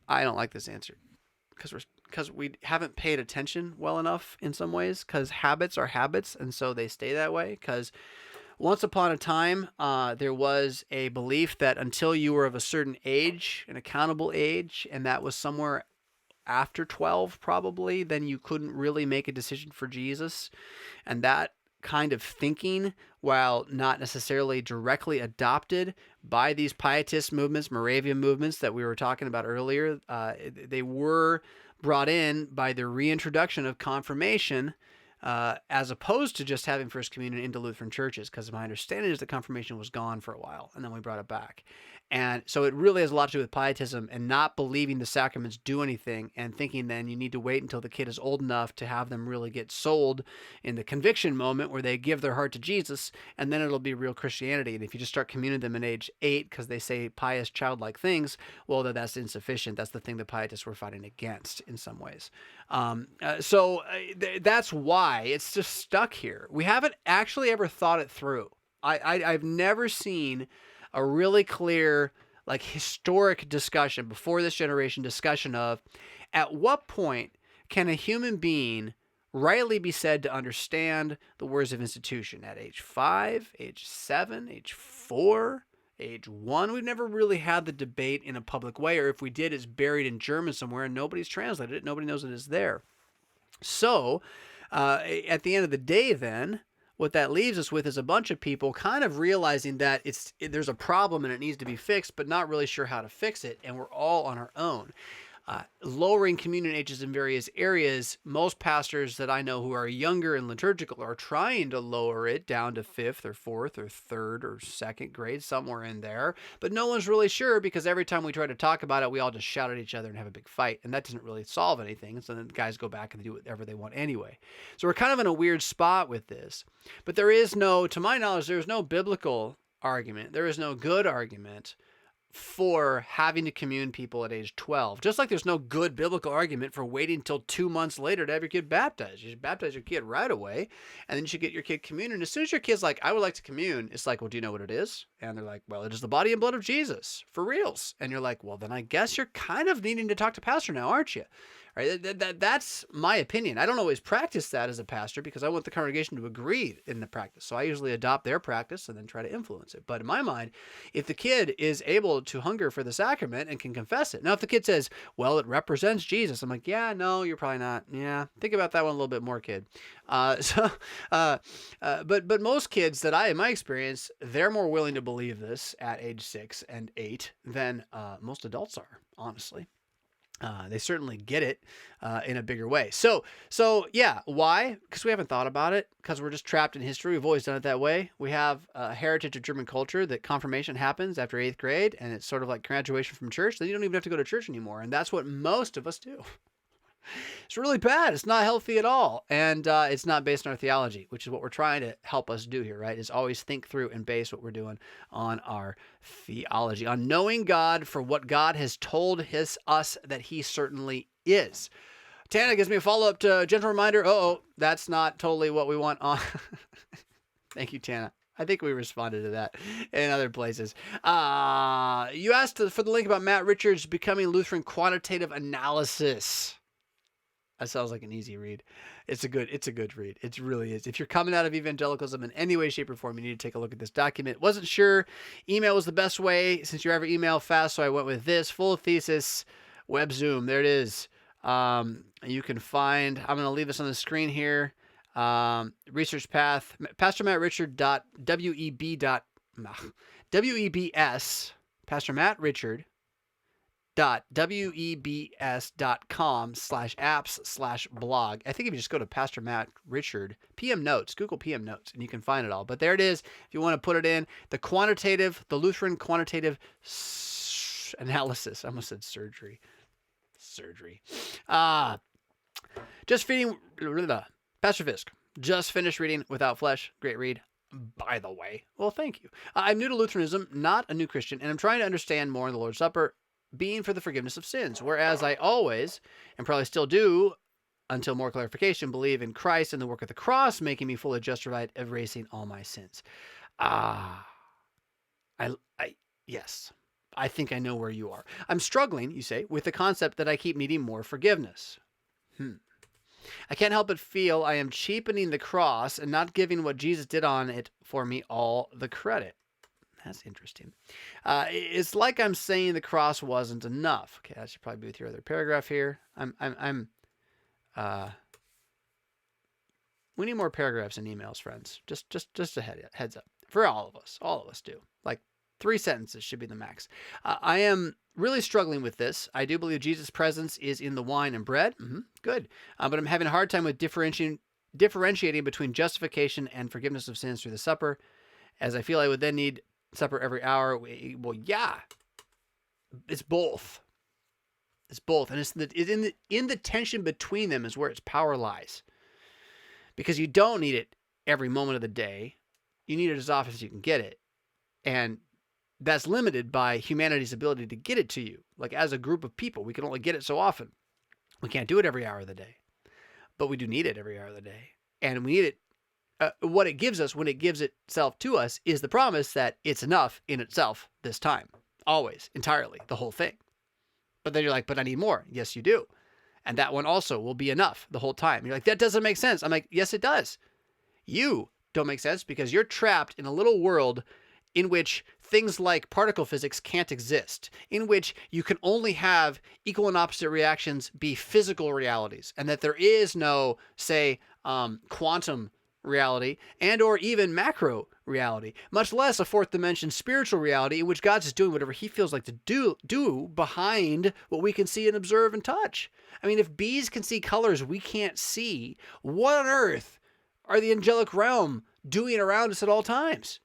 I don't like this answer because we haven't paid attention well enough in some ways, because habits are habits, and so they stay that way. Because once upon a time, there was a belief that until you were of a certain age, an accountable age, and that was somewhere after 12 probably, then you couldn't really make a decision for Jesus. And that kind of thinking, while not necessarily directly adopted by these pietist movements, Moravian movements that we were talking about earlier, they were brought in by the reintroduction of confirmation, as opposed to just having First Communion into Lutheran churches, because my understanding is that confirmation was gone for a while, and then we brought it back. And so it really has a lot to do with pietism and not believing the sacraments do anything, and thinking then you need to wait until the kid is old enough to have them really get sold in the conviction moment where they give their heart to Jesus, and then it'll be real Christianity. And if you just start communing them at age 8 because they say pious, childlike things, well, then that's insufficient. That's the thing the pietists were fighting against in some ways. That's why it's just stuck here. We haven't actually ever thought it through. I've never seen a really clear, like, historic discussion before this generation discussion of at what point can a human being rightly be said to understand the words of institution. At age 5, age 7, age 4, age 1. We've never really had the debate in a public way, or if we did, it's buried in German somewhere and nobody's translated it. Nobody knows it is there. So at the end of the day then, what that leaves us with is a bunch of people kind of realizing that there's a problem and it needs to be fixed, but not really sure how to fix it, and we're all on our own. Lowering communion ages in various areas, most pastors that I know who are younger and liturgical are trying to lower it down to 5th or 4th or 3rd or 2nd grade, somewhere in there. But no one's really sure, because every time we try to talk about it, we all just shout at each other and have a big fight. And that doesn't really solve anything. So then the guys go back and they do whatever they want anyway. So we're kind of in a weird spot with this. But there is no, to my knowledge, there is no biblical argument. There is no good argument for having to commune people at age 12. Just like there's no good biblical argument for waiting until 2 months later to have your kid baptized. You should baptize your kid right away, and then you should get your kid communion. As soon as your kid's like, I would like to commune, it's like, well, do you know what it is? And they're like, well, it is the body and blood of Jesus, for reals. And you're like, well, then I guess you're kind of needing to talk to pastor now, aren't you? Right? That's my opinion. I don't always practice that as a pastor because I want the congregation to agree in the practice. So I usually adopt their practice and then try to influence it. But in my mind, if the kid is able to hunger for the sacrament and can confess it. Now, if the kid says, well, it represents Jesus, I'm like, yeah, no, you're probably not. Yeah, think about that one a little bit more, kid. But most kids that in my experience, they're more willing to believe this at age 6 and 8 than most adults are, honestly. They certainly get it in a bigger way. So yeah, why? Because we haven't thought about it, because we're just trapped in history. We've always done it that way. We have a heritage of German culture that confirmation happens after 8th grade, and it's sort of like graduation from church. Then you don't even have to go to church anymore, and that's what most of us do. It's really bad. It's not healthy at all. And it's not based on our theology, which is what we're trying to help us do here, right? Is always think through and base what we're doing on our theology, on knowing God for what God has told us that he certainly is. Tana gives me a follow-up to gentle reminder. That's not totally what we want on. Thank you, Tana. I think we responded to that in other places. You asked for the link about Matt Richards' Becoming Lutheran Quantitative Analysis. That sounds like an easy read. It's a good read. It really is. If you're coming out of evangelicalism in any way, shape, or form, you need to take a look at this document. Wasn't sure email was the best way since you ever email fast, so I went with this full thesis web Zoom. There it is. You can find. I'm going to leave this on the screen here. Research path. Pastor Matt Richard WEBS. Pastor Matt Richard. webs.com/apps/blog. I think if you just go to Pastor Matt Richard PM Notes, Google PM Notes, and you can find it all. But there it is. If you want to put it in, the Lutheran quantitative analysis. I almost said surgery. Just feeding. Pastor Fisk. Just finished reading Without Flesh. Great read, by the way. Well, thank you. I'm new to Lutheranism, not a new Christian, and I'm trying to understand more in the Lord's Supper being for the forgiveness of sins, whereas I always, and probably still do, until more clarification, believe in Christ and the work of the cross, making me fully justified, erasing all my sins. Yes. I think I know where you are. I'm struggling, you say, with the concept that I keep needing more forgiveness. I can't help but feel I am cheapening the cross and not giving what Jesus did on it for me all the credit. That's interesting. It's like I'm saying the cross wasn't enough. Okay, that should probably be with your other paragraph here. We need more paragraphs and emails, friends. Just a heads up for all of us. All of us do. Like 3 sentences should be the max. I am really struggling with this. I do believe Jesus' presence is in the wine and bread. Good. But I'm having a hard time with differentiating between justification and forgiveness of sins through the supper, as I feel I would then need supper every hour. Well, yeah. It's both. It's both. And it's in the tension between them is where its power lies. Because you don't need it every moment of the day. You need it as often as you can get it. And that's limited by humanity's ability to get it to you. Like as a group of people, we can only get it so often. We can't do it every hour of the day. But we do need it every hour of the day. And we need it. What it gives us when it gives itself to us is the promise that it's enough in itself this time. Always. Entirely. The whole thing. But then you're like, but I need more. Yes, you do. And that one also will be enough the whole time. You're like, that doesn't make sense. I'm like, yes, it does. You don't make sense because you're trapped in a little world in which things like particle physics can't exist, in which you can only have equal and opposite reactions be physical realities, and that there is no, say, quantum reality and or even macro reality, much less a fourth dimension spiritual reality in which God's just doing whatever he feels like to do behind what we can see and observe and touch. I mean, if bees can see colors we can't see, what on earth are the angelic realm doing around us at all times?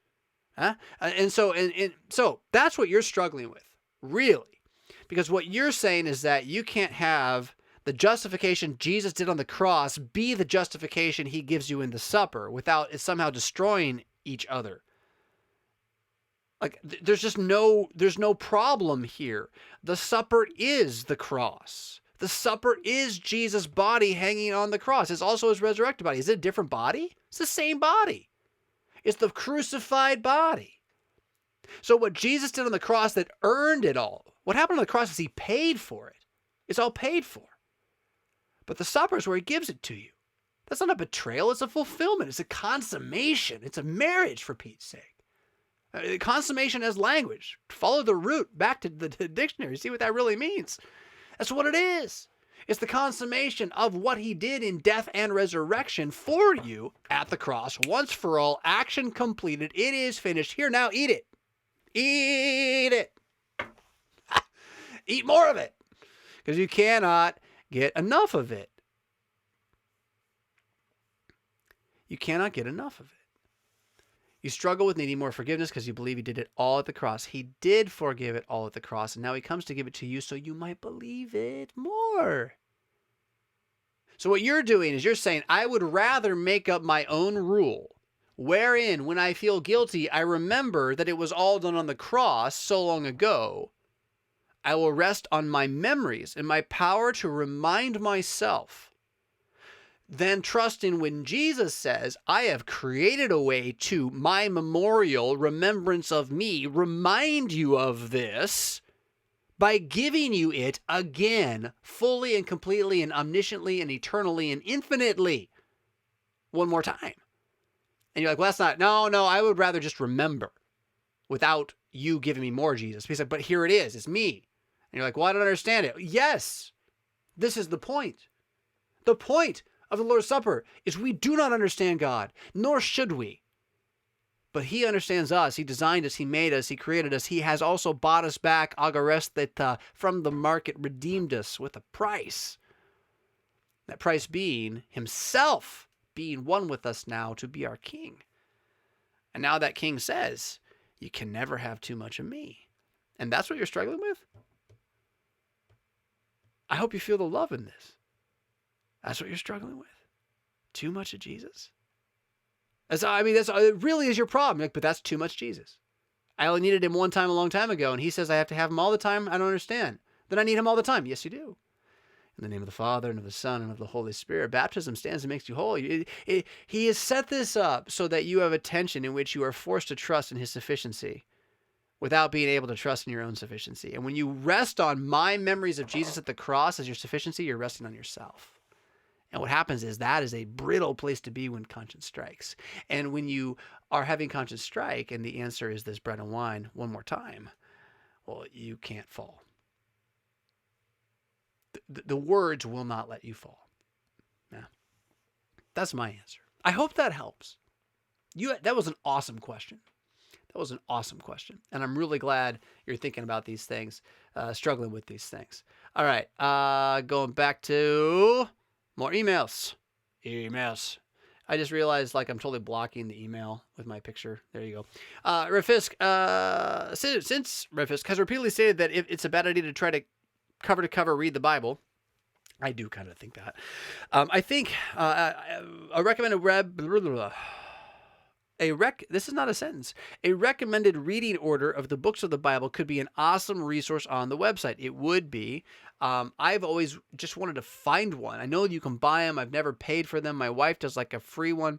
Huh? And so that's what you're struggling with, really. Because what you're saying is that you can't have the justification Jesus did on the cross be the justification he gives you in the supper without it somehow destroying each other. Like there's no problem here. The supper is the cross. The supper is Jesus' body hanging on the cross. It's also his resurrected body. Is it a different body? It's the same body. It's the crucified body. So what Jesus did on the cross that earned it all, what happened on the cross is he paid for it. It's all paid for. But the supper is where he gives it to you. That's not a betrayal. It's a fulfillment. It's a consummation. It's a marriage, for Pete's sake. Consummation as language. Follow the root back to the dictionary. See what that really means. That's what it is. It's the consummation of what he did in death and resurrection for you at the cross. Once for all, action completed. It is finished. Here, now, eat it. Eat it. Eat more of it. Because you cannot get enough of it. You cannot get enough of it. You struggle with needing more forgiveness because you believe he did it all at the cross. He did forgive it all at the cross, and now he comes to give it to you so you might believe it more. So what you're doing is you're saying, I would rather make up my own rule, wherein when I feel guilty, I remember that it was all done on the cross so long ago. I will rest on my memories and my power to remind myself. Then trusting when Jesus says, I have created a way to my memorial remembrance of me, remind you of this by giving you it again, fully and completely and omnisciently and eternally and infinitely. One more time. And you're like, well, that's not, no, I would rather just remember without you giving me more, Jesus. He's like, but here it is, it's me. And you're like, well, I don't understand it. Yes, this is the point. The point of the Lord's Supper is we do not understand God, nor should we. But he understands us. He designed us. He made us. He created us. He has also bought us back, agorestheta, from the market, redeemed us with a price. That price being himself being one with us now to be our king. And now that king says, you can never have too much of me. And that's what you're struggling with? I hope you feel the love in this. That's what you're struggling with? Too much of Jesus? It really is your problem. Like, but that's too much Jesus. I only needed him one time a long time ago, and he says I have to have him all the time? I don't understand. Then I need him all the time. Yes, you do. In the name of the Father, and of the Son, and of the Holy Spirit. Baptism stands and makes you whole. He has set this up so that you have a tension in which you are forced to trust in his sufficiency. without being able to trust in your own sufficiency. And when you rest on my memories of Jesus at the cross as your sufficiency, you're resting on yourself. And what happens is that is a brittle place to be when conscience strikes. And when you are having conscience strike and the answer is this bread and wine one more time, well, you can't fall. The words will not let you fall. Yeah. That's my answer. I hope that helps. That was an awesome question. That was an awesome question. And I'm really glad you're thinking about these things, struggling with these things. All right. Going back to more emails. I just realized I'm totally blocking the email with my picture. There you go. Refisk, since Refisk has repeatedly stated that it's a bad idea to try to cover read the Bible. I do kind of think that. I think a recommended this is not a sentence. A recommended reading order of the books of the Bible could be an awesome resource on the website. It would be. I've always just wanted to find one. I know you can buy them. I've never paid for them. My wife does a free one,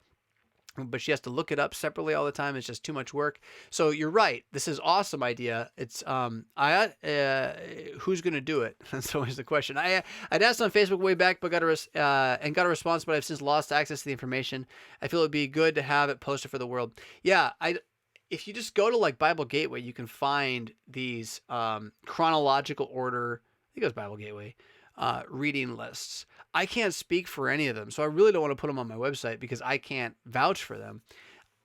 but she has to look it up separately all the time. It's just too much work. So you're right. This is an awesome idea. It's who's going to do it? That's always the question. I'd asked on Facebook way back, but got a response, but I've since lost access to the information. I feel it'd be good to have it posted for the world. Yeah, if you just go to Bible Gateway, you can find these chronological order. I think it was Bible Gateway. Reading lists. I can't speak for any of them, so I really don't want to put them on my website because I can't vouch for them.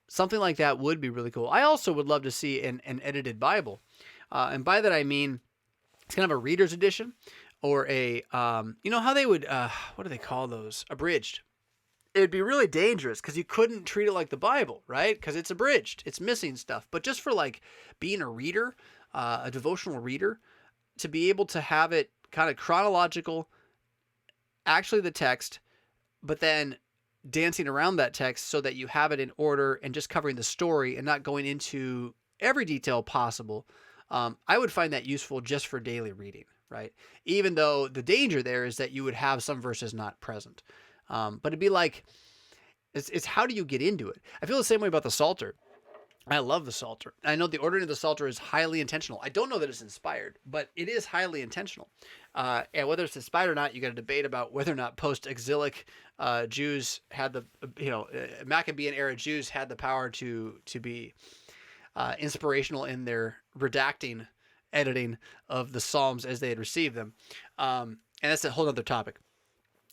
Something like that would be really cool. I also would love to see an edited Bible. And by that I mean it's kind of a reader's edition or a, how they would, what do they call those? Abridged. It'd be really dangerous because you couldn't treat it like the Bible, right? Because it's abridged. It's missing stuff. But just for being a reader, a devotional reader, to be able to have it kind of chronological, actually the text, but then dancing around that text so that you have it in order and just covering the story and not going into every detail possible. I would find that useful just for daily reading, right? Even though the danger there is that you would have some verses not present. But it'd be it's how do you get into it? I feel the same way about the Psalter. I love the Psalter. I know the ordering of the Psalter is highly intentional. I don't know that it's inspired, but it is highly intentional. And whether it's inspired or not, you got a debate about whether or not post-exilic Jews had the, Maccabean era Jews had the power to be inspirational in their editing of the Psalms as they had received them. And that's a whole other topic.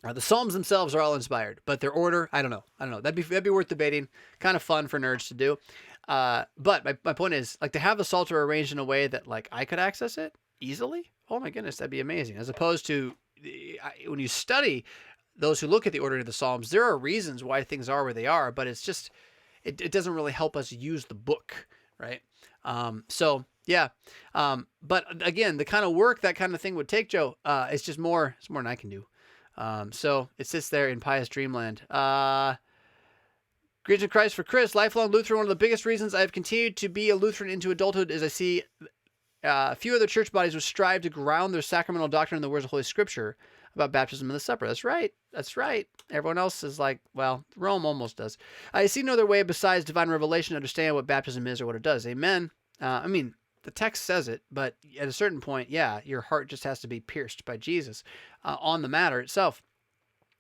The Psalms themselves are all inspired, but their order, I don't know. That'd be worth debating. Kind of fun for nerds to do. But my point is, to have the Psalter arranged in a way that I could access it easily. Oh my goodness, that'd be amazing. As opposed to when you study those who look at the ordering of the Psalms, there are reasons why things are where they are, but it's just it doesn't really help us use the book, right? So yeah. But again, the kind of work that kind of thing would take, Joe, it's just more. It's more than I can do. So it sits there in pious dreamland. Greetings in Christ for Chris, lifelong Lutheran. One of the biggest reasons I've continued to be a Lutheran into adulthood is I see a few other church bodies which strive to ground their sacramental doctrine in the words of Holy Scripture about baptism and the supper. That's right. Everyone else is Rome almost does. I see no other way besides divine revelation to understand what baptism is or what it does. Amen. The text says it, but at a certain point, your heart just has to be pierced by Jesus on the matter itself.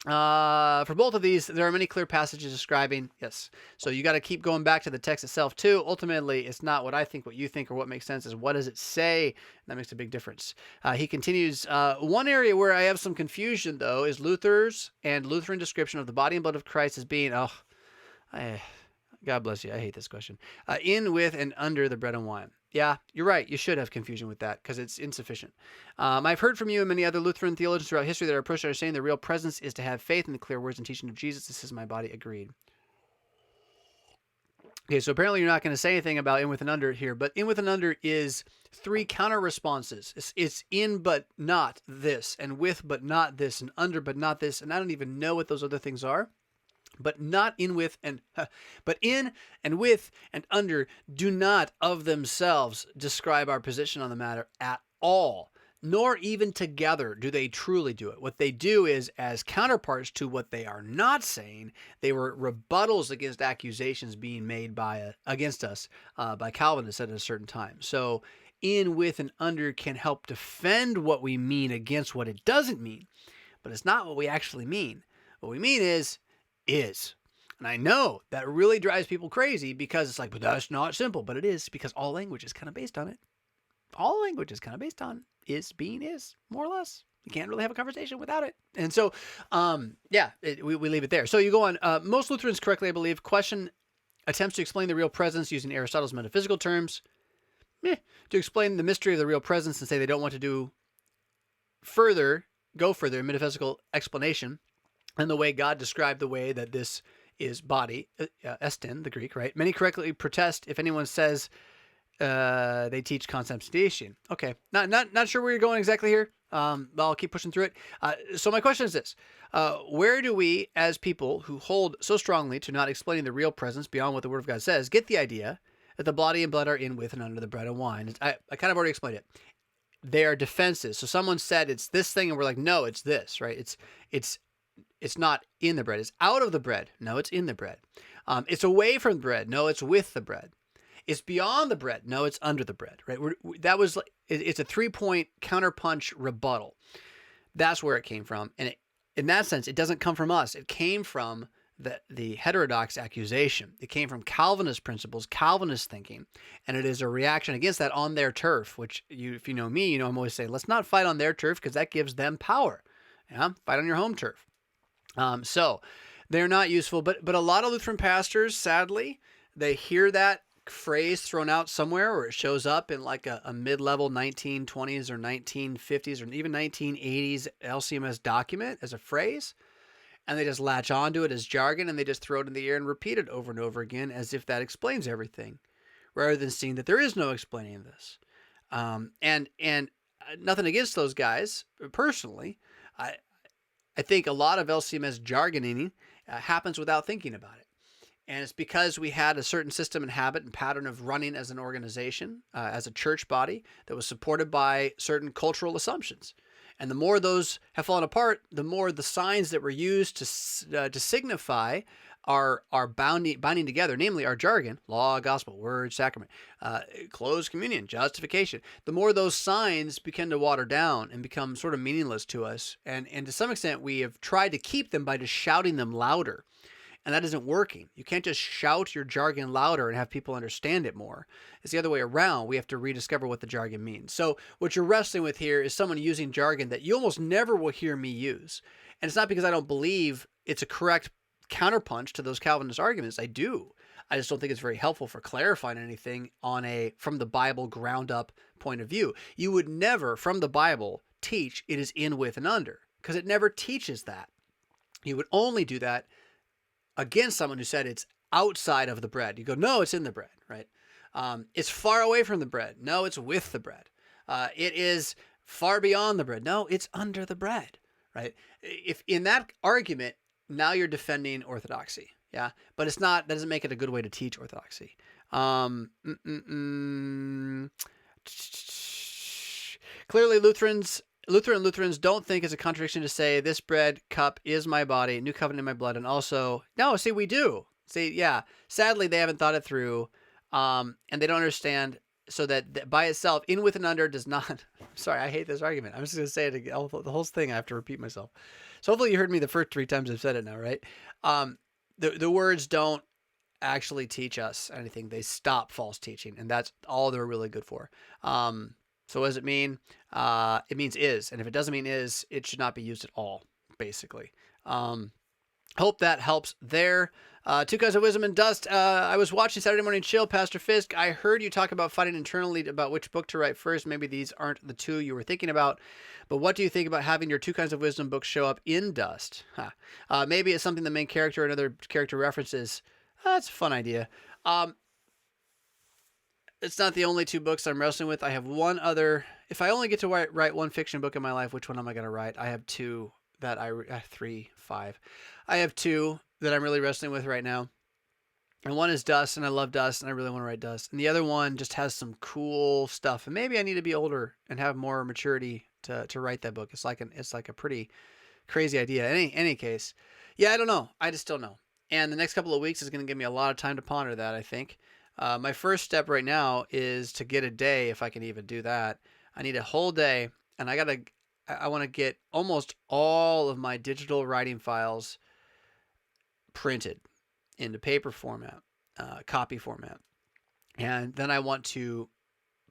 For both of these, there are many clear passages describing, yes. So you got to keep going back to the text itself too. Ultimately, it's not what I think, what you think, or what makes sense is what does it say? That makes a big difference. He continues, one area where I have some confusion though is Luther's and Lutheran description of the body and blood of Christ as being, God bless you. I hate this question. In, with, and under the bread and wine. Yeah, you're right. You should have confusion with that because it's insufficient. I've heard from you and many other Lutheran theologians throughout history that our approach to understanding the real presence is to have faith in the clear words and teaching of Jesus. This is my body. Agreed. Okay, so apparently you're not going to say anything about in, with, and under here, but in, with, and under is three counter responses. It's in but not this, and with but not this, and under but not this, and I don't even know what those other things are. But not in, with, and but in and with and under do not of themselves describe our position on the matter at all. nor even together do they truly do it. What they do is, as counterparts to what they are not saying, they were rebuttals against accusations being made against us by Calvinists at a certain time. So in, with, and under can help defend what we mean against what it doesn't mean, but it's not what we actually mean. What we mean is. And I know that really drives people crazy because it's like, but that's not simple. But it is, because all language is kind of based on it. All language is kind of based on being is, more or less. You can't really have a conversation without it. And so, we leave it there. So you go on. Most Lutherans correctly, I believe, question attempts to explain the real presence using Aristotle's metaphysical terms. To explain the mystery of the real presence and say they don't want to go further in metaphysical explanation and the way God described the way that this is body, estin, the Greek, right? Many correctly protest if anyone says they teach consubstantiation. Okay, not sure where you're going exactly here. But I'll keep pushing through it. So my question is this. Where do we, as people who hold so strongly to not explaining the real presence beyond what the Word of God says, get the idea that the body and blood are in, with, and under the bread and wine? I kind of already explained it. They are defenses. So someone said it's this thing, and we're like, no, it's this, right? It's not in the bread. It's out of the bread. No, it's in the bread. It's away from the bread. No, it's with the bread. It's beyond the bread. No, it's under the bread, right? It's a 3-point counterpunch rebuttal. That's where it came from. And in that sense, it doesn't come from us. It came from the heterodox accusation. It came from Calvinist principles, Calvinist thinking, and it is a reaction against that on their turf, which if you know me, I'm always saying, let's not fight on their turf because that gives them power. Fight on your home turf. So they're not useful, but a lot of Lutheran pastors, sadly, they hear that phrase thrown out somewhere, or it shows up in like a mid-level 1920s or 1950s or even 1980s LCMS document as a phrase, and they just latch onto it as jargon, and they just throw it in the air and repeat it over and over again as if that explains everything, rather than seeing that there is no explaining this. And nothing against those guys personally. I think a lot of LCMS jargoning happens without thinking about it. And it's because we had a certain system and habit and pattern of running as an organization, as a church body that was supported by certain cultural assumptions. And the more those have fallen apart, the more the signs that were used to signify our binding together, namely our jargon, law, gospel, word, sacrament, closed communion, justification. The more those signs begin to water down and become sort of meaningless to us. And to some extent, we have tried to keep them by just shouting them louder. And that isn't working. You can't just shout your jargon louder and have people understand it more. It's the other way around. We have to rediscover what the jargon means. So what you're wrestling with here is someone using jargon that you almost never will hear me use. And it's not because I don't believe it's a correct counterpunch to those Calvinist arguments. I do. I just don't think it's very helpful for clarifying anything from the Bible ground up point of view. You would never, from the Bible, teach it is in, with, and under, because it never teaches that. You would only do that against someone who said it's outside of the bread. You go, no, it's in the bread, right? It's far away from the bread. No, it's with the bread. It is far beyond the bread. No, it's under the bread, right? If in that argument, now you're defending orthodoxy, yeah? But it's not, that doesn't make it a good way to teach orthodoxy. Clearly, Lutherans don't think it's a contradiction to say this bread cup is my body, new covenant in my blood, and also, no, see, we do. See, yeah, sadly, they haven't thought it through, and they don't understand, so that by itself, in, with, and under does not, sorry, I hate this argument. I'm just going to say it again, the whole thing, I have to repeat myself. So hopefully you heard me the first 3 times I've said it now, right? The words don't actually teach us anything. They stop false teaching, and that's all they're really good for. So what does it mean? It means is. And if it doesn't mean is, it should not be used at all, basically. Hope that helps there. 2 Kinds of Wisdom and Dust. I was watching Saturday Morning Chill, Pastor Fisk. I heard you talk about fighting internally about which book to write first. Maybe these aren't the 2 you were thinking about. But what do you think about having your 2 Kinds of Wisdom books show up in Dust? Maybe it's something the main character and other character references. That's a fun idea. It's not the only 2 books I'm wrestling with. I have one other. If I only get to write one fiction book in my life, which one am I going to write? I have 2 that I have 3, 5. I have 2 that I'm really wrestling with right now. And one is Dust, and I love Dust, and I really want to write Dust. And the other one just has some cool stuff. And maybe I need to be older and have more maturity to write that book. It's like a pretty crazy idea. In any case, yeah, I don't know. I just don't know. And the next couple of weeks is going to give me a lot of time to ponder that, I think. My first step right now is to get a day, if I can even do that. I need a whole day, and I want to get almost all of my digital writing files printed into paper format, copy format. And then I want to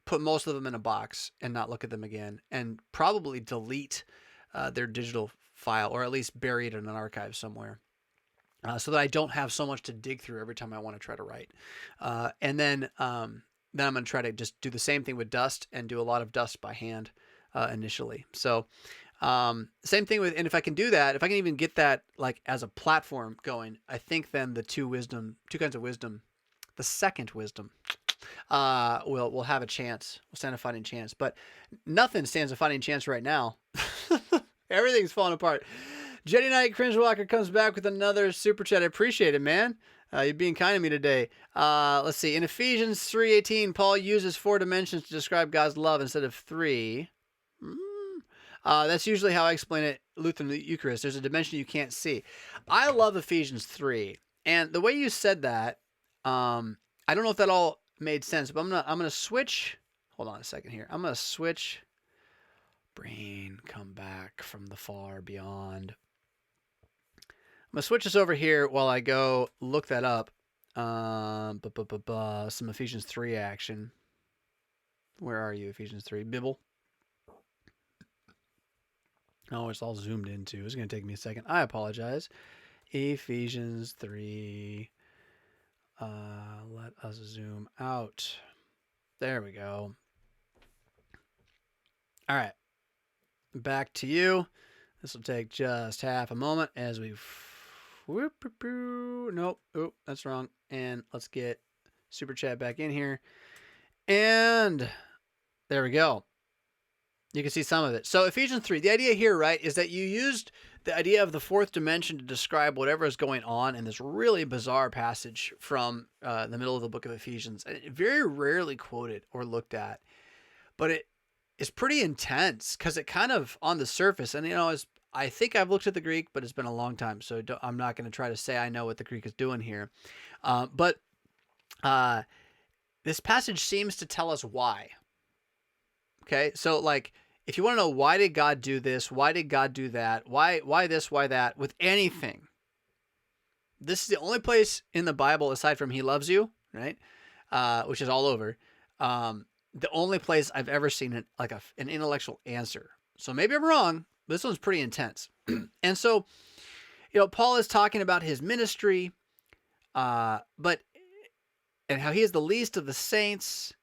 put most of them in a box and not look at them again, and probably delete their digital file, or at least bury it in an archive somewhere, so that I don't have so much to dig through every time I want to try to write. And then I'm going to try to just do the same thing with dust, and do a lot of dust by hand initially. So same thing with, and if I can do that, if I can even get that like as a platform going, I think then the two kinds of wisdom, the second wisdom, will have a chance. We'll stand a fighting chance, but nothing stands a fighting chance right now. Everything's falling apart. Jedi Knight Cringewalker comes back with another super chat. I appreciate it, man. You're being kind to me today. Let's see. In Ephesians 3:18, Paul uses 4 dimensions to describe God's love instead of 3. That's usually how I explain it. Lutheran Eucharist. There's a dimension you can't see. I love Ephesians 3, and the way you said that, I don't know if that all made sense, but I'm gonna switch. Hold on a second here. I'm gonna switch. Brain, come back from the far beyond. I'm gonna switch this over here while I go look that up. Some Ephesians 3 action. Where are you, Ephesians 3? Bibble. Oh, it's all zoomed in too. It's gonna take me a second. I apologize. Ephesians 3. Let us zoom out. There we go. All right. Back to you. This will take just half a moment as we... Nope. Oh, that's wrong. And let's get Super Chat back in here. And there we go. You can see some of it. So Ephesians 3, the idea here, right, is that you used the idea of the 4th dimension to describe whatever is going on in this really bizarre passage from the middle of the book of Ephesians. Very rarely quoted or looked at. But it is pretty intense because it kind of, on the surface, and I think I've looked at the Greek, but it's been a long time, so I'm not going to try to say I know what the Greek is doing here. But this passage seems to tell us why. Okay, so like, if you want to know why did God do this, why did God do that, why this, why that, with anything, this is the only place in the Bible aside from He loves you, right? Which is all over. The only place I've ever seen an intellectual answer. So maybe I'm wrong. But this one's pretty intense. And so, Paul is talking about his ministry, and how he is the least of the saints.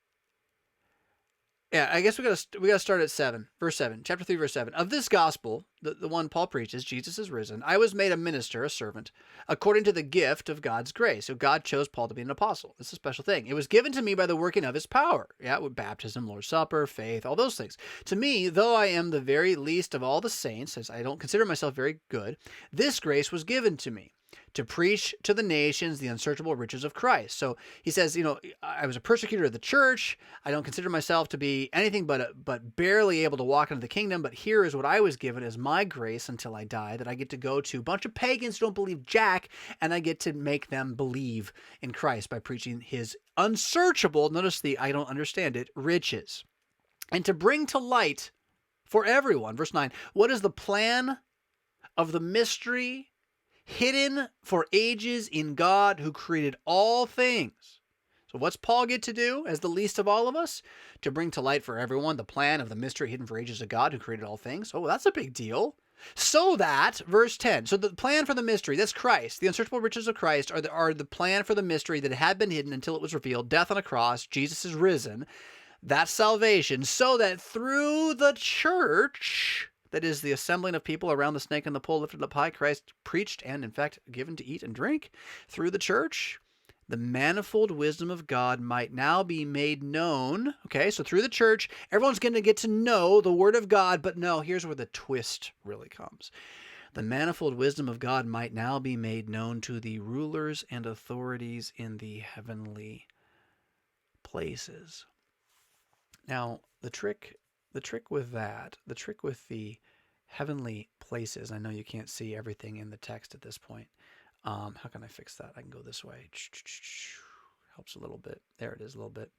Yeah, I guess we gotta start at verse 7, chapter 3, verse 7. Of this gospel, the one Paul preaches, Jesus is risen. I was made a minister, a servant, according to the gift of God's grace. So God chose Paul to be an apostle. It's a special thing. It was given to me by the working of His power. Yeah, with baptism, Lord's Supper, faith, all those things. To me, though I am the very least of all the saints, as I don't consider myself very good, this grace was given to me, to preach to the nations the unsearchable riches of Christ. So he says, I was a persecutor of the church. I don't consider myself to be anything but barely able to walk into the kingdom. But here is what I was given as my grace until I die, that I get to go to a bunch of pagans who don't believe jack, and I get to make them believe in Christ by preaching His unsearchable, notice the I don't understand it, riches. And to bring to light for everyone, verse 9, what is the plan of the mystery hidden for ages in God who created all things. So what's Paul get to do as the least of all of us? To bring to light for everyone the plan of the mystery hidden for ages of God who created all things. Oh, that's a big deal. So that, verse 10, so the plan for the mystery, that's Christ. The unsearchable riches of Christ are the plan for the mystery that had been hidden until it was revealed. Death on a cross, Jesus is risen. That's salvation. So that through the church, that is the assembling of people around the snake and the pole lifted up high, Christ preached and, in fact, given to eat and drink through the church, the manifold wisdom of God might now be made known. Okay, so through the church, everyone's going to get to know the Word of God, but no, here's where the twist really comes. The manifold wisdom of God might now be made known to the rulers and authorities in the heavenly places. Now, the trick the trick with the heavenly places, I know you can't see everything in the text at this point. How can I fix that? I can go this way. Helps a little bit. There it is a little bit.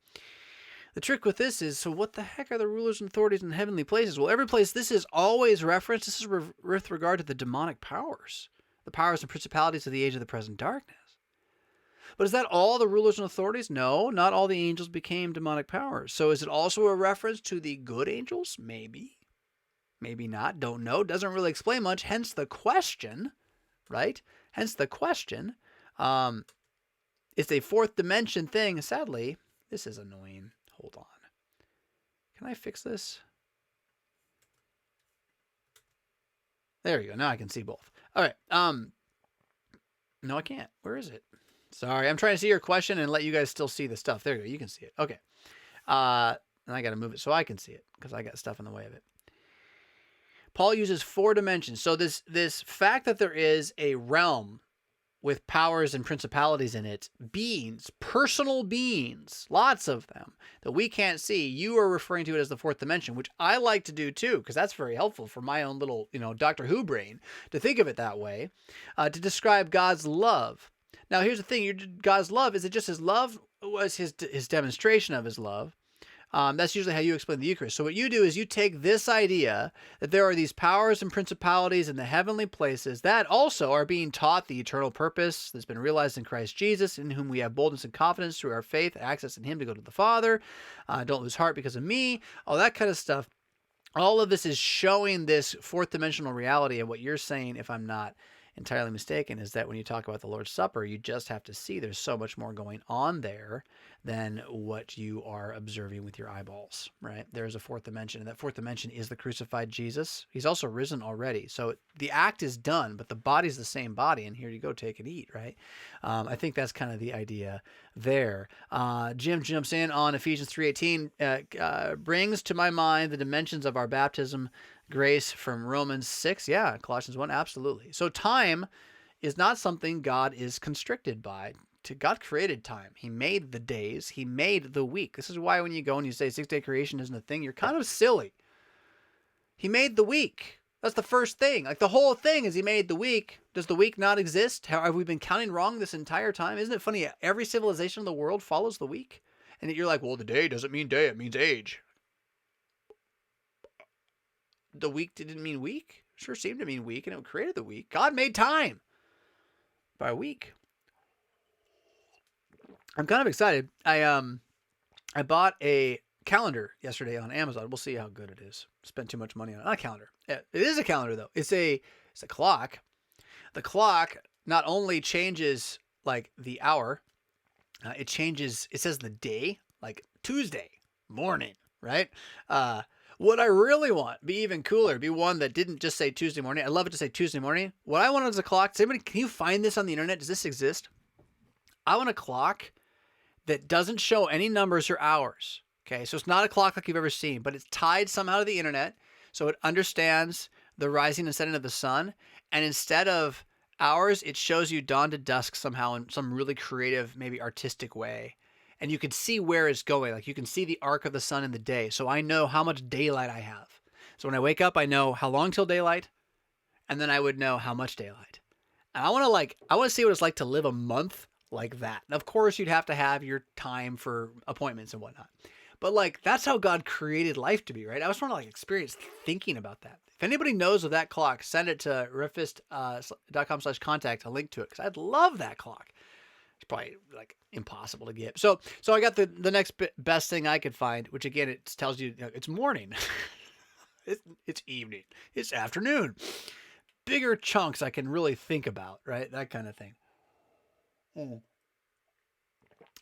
The trick with this is, so what the heck are the rulers and authorities in the heavenly places? Well, every place this is always referenced, this is with regard to the demonic powers, the powers and principalities of the age of the present darkness. But is that all the rulers and authorities? No, not all the angels became demonic powers. So is it also a reference to the good angels? Maybe. Maybe not. Don't know. Doesn't really explain much. Hence the question, right? Hence the question. It's a fourth dimension thing. Sadly, this is annoying. Hold on. Can I fix this? There you go. Now I can see both. All right. No, I can't. Where is it? Sorry, I'm trying to see your question and let you guys still see the stuff. There you go. You can see it. Okay. And I got to move it so I can see it because I got stuff in the way of it. Paul uses 4 dimensions. So this fact that there is a realm with powers and principalities in it, beings, personal beings, lots of them that we can't see, you are referring to it as the 4th dimension, which I like to do too, because that's very helpful for my own little, Doctor Who brain to think of it that way, to describe God's love. Now, here's the thing. God's love, is it just his love? Was his demonstration of his love? That's usually how you explain the Eucharist. So what you do is you take this idea that there are these powers and principalities in the heavenly places that also are being taught the eternal purpose that's been realized in Christ Jesus, in whom we have boldness and confidence through our faith, access in him to go to the Father. Don't lose heart because of me, all that kind of stuff. All of this is showing this 4th dimensional reality. And what you're saying, if I'm not entirely mistaken, is that when you talk about the Lord's Supper, you just have to see there's so much more going on there than what you are observing with your eyeballs, right? There's a 4th dimension, and that 4th dimension is the crucified Jesus. He's also risen already. So the act is done, but the body's the same body, and here you go, take and eat, right? I think that's kind of the idea there. Jim jumps in on Ephesians 3:18, brings to my mind the dimensions of our baptism, grace from Romans 6. Yeah, Colossians 1, absolutely. So time is not something God is constricted by. God created time. He made the days. He made the week. This is why when you go and you say 6-day creation isn't a thing, you're kind of silly. He made the week. That's the first thing. Like the whole thing is he made the week. Does the week not exist? How have we been counting wrong this entire time? Isn't it funny? Every civilization in the world follows the week. And you're like, well, the day doesn't mean day. It means age. The week didn't mean week. It sure seemed to mean week, and it created the week. God made time by a week. I'm kind of excited. I bought a calendar yesterday on Amazon. We'll see how good it is. Spent too much money on it. Not a calendar. It is a calendar though. It's a clock. The clock not only changes like the hour, it says the day, like Tuesday morning, right? What I really want, be even cooler, be one that didn't just say Tuesday morning. I love it to say Tuesday morning. What I want is a clock. Can you find this on the internet? Does this exist? I want a clock that doesn't show any numbers or hours. Okay, so it's not a clock like you've ever seen, but it's tied somehow to the internet, so it understands the rising and setting of the sun. And instead of hours, it shows you dawn to dusk somehow in some really creative, maybe artistic way. And you can see where it's going. Like you can see the arc of the sun in the day. So I know how much daylight I have. So when I wake up, I know how long till daylight, and then I would know how much daylight. And I want to see what it's like to live a month like that. And of course, you'd have to have your time for appointments and whatnot. But like, that's how God created life to be, right? I just want to experience thinking about that. If anybody knows of that clock, send it to refist.com/contact, a link to it, because I'd love that clock. It's probably impossible to get. So I got the next best thing I could find, which again, it tells you, it's morning. it's evening. It's afternoon. Bigger chunks I can really think about, right? That kind of thing.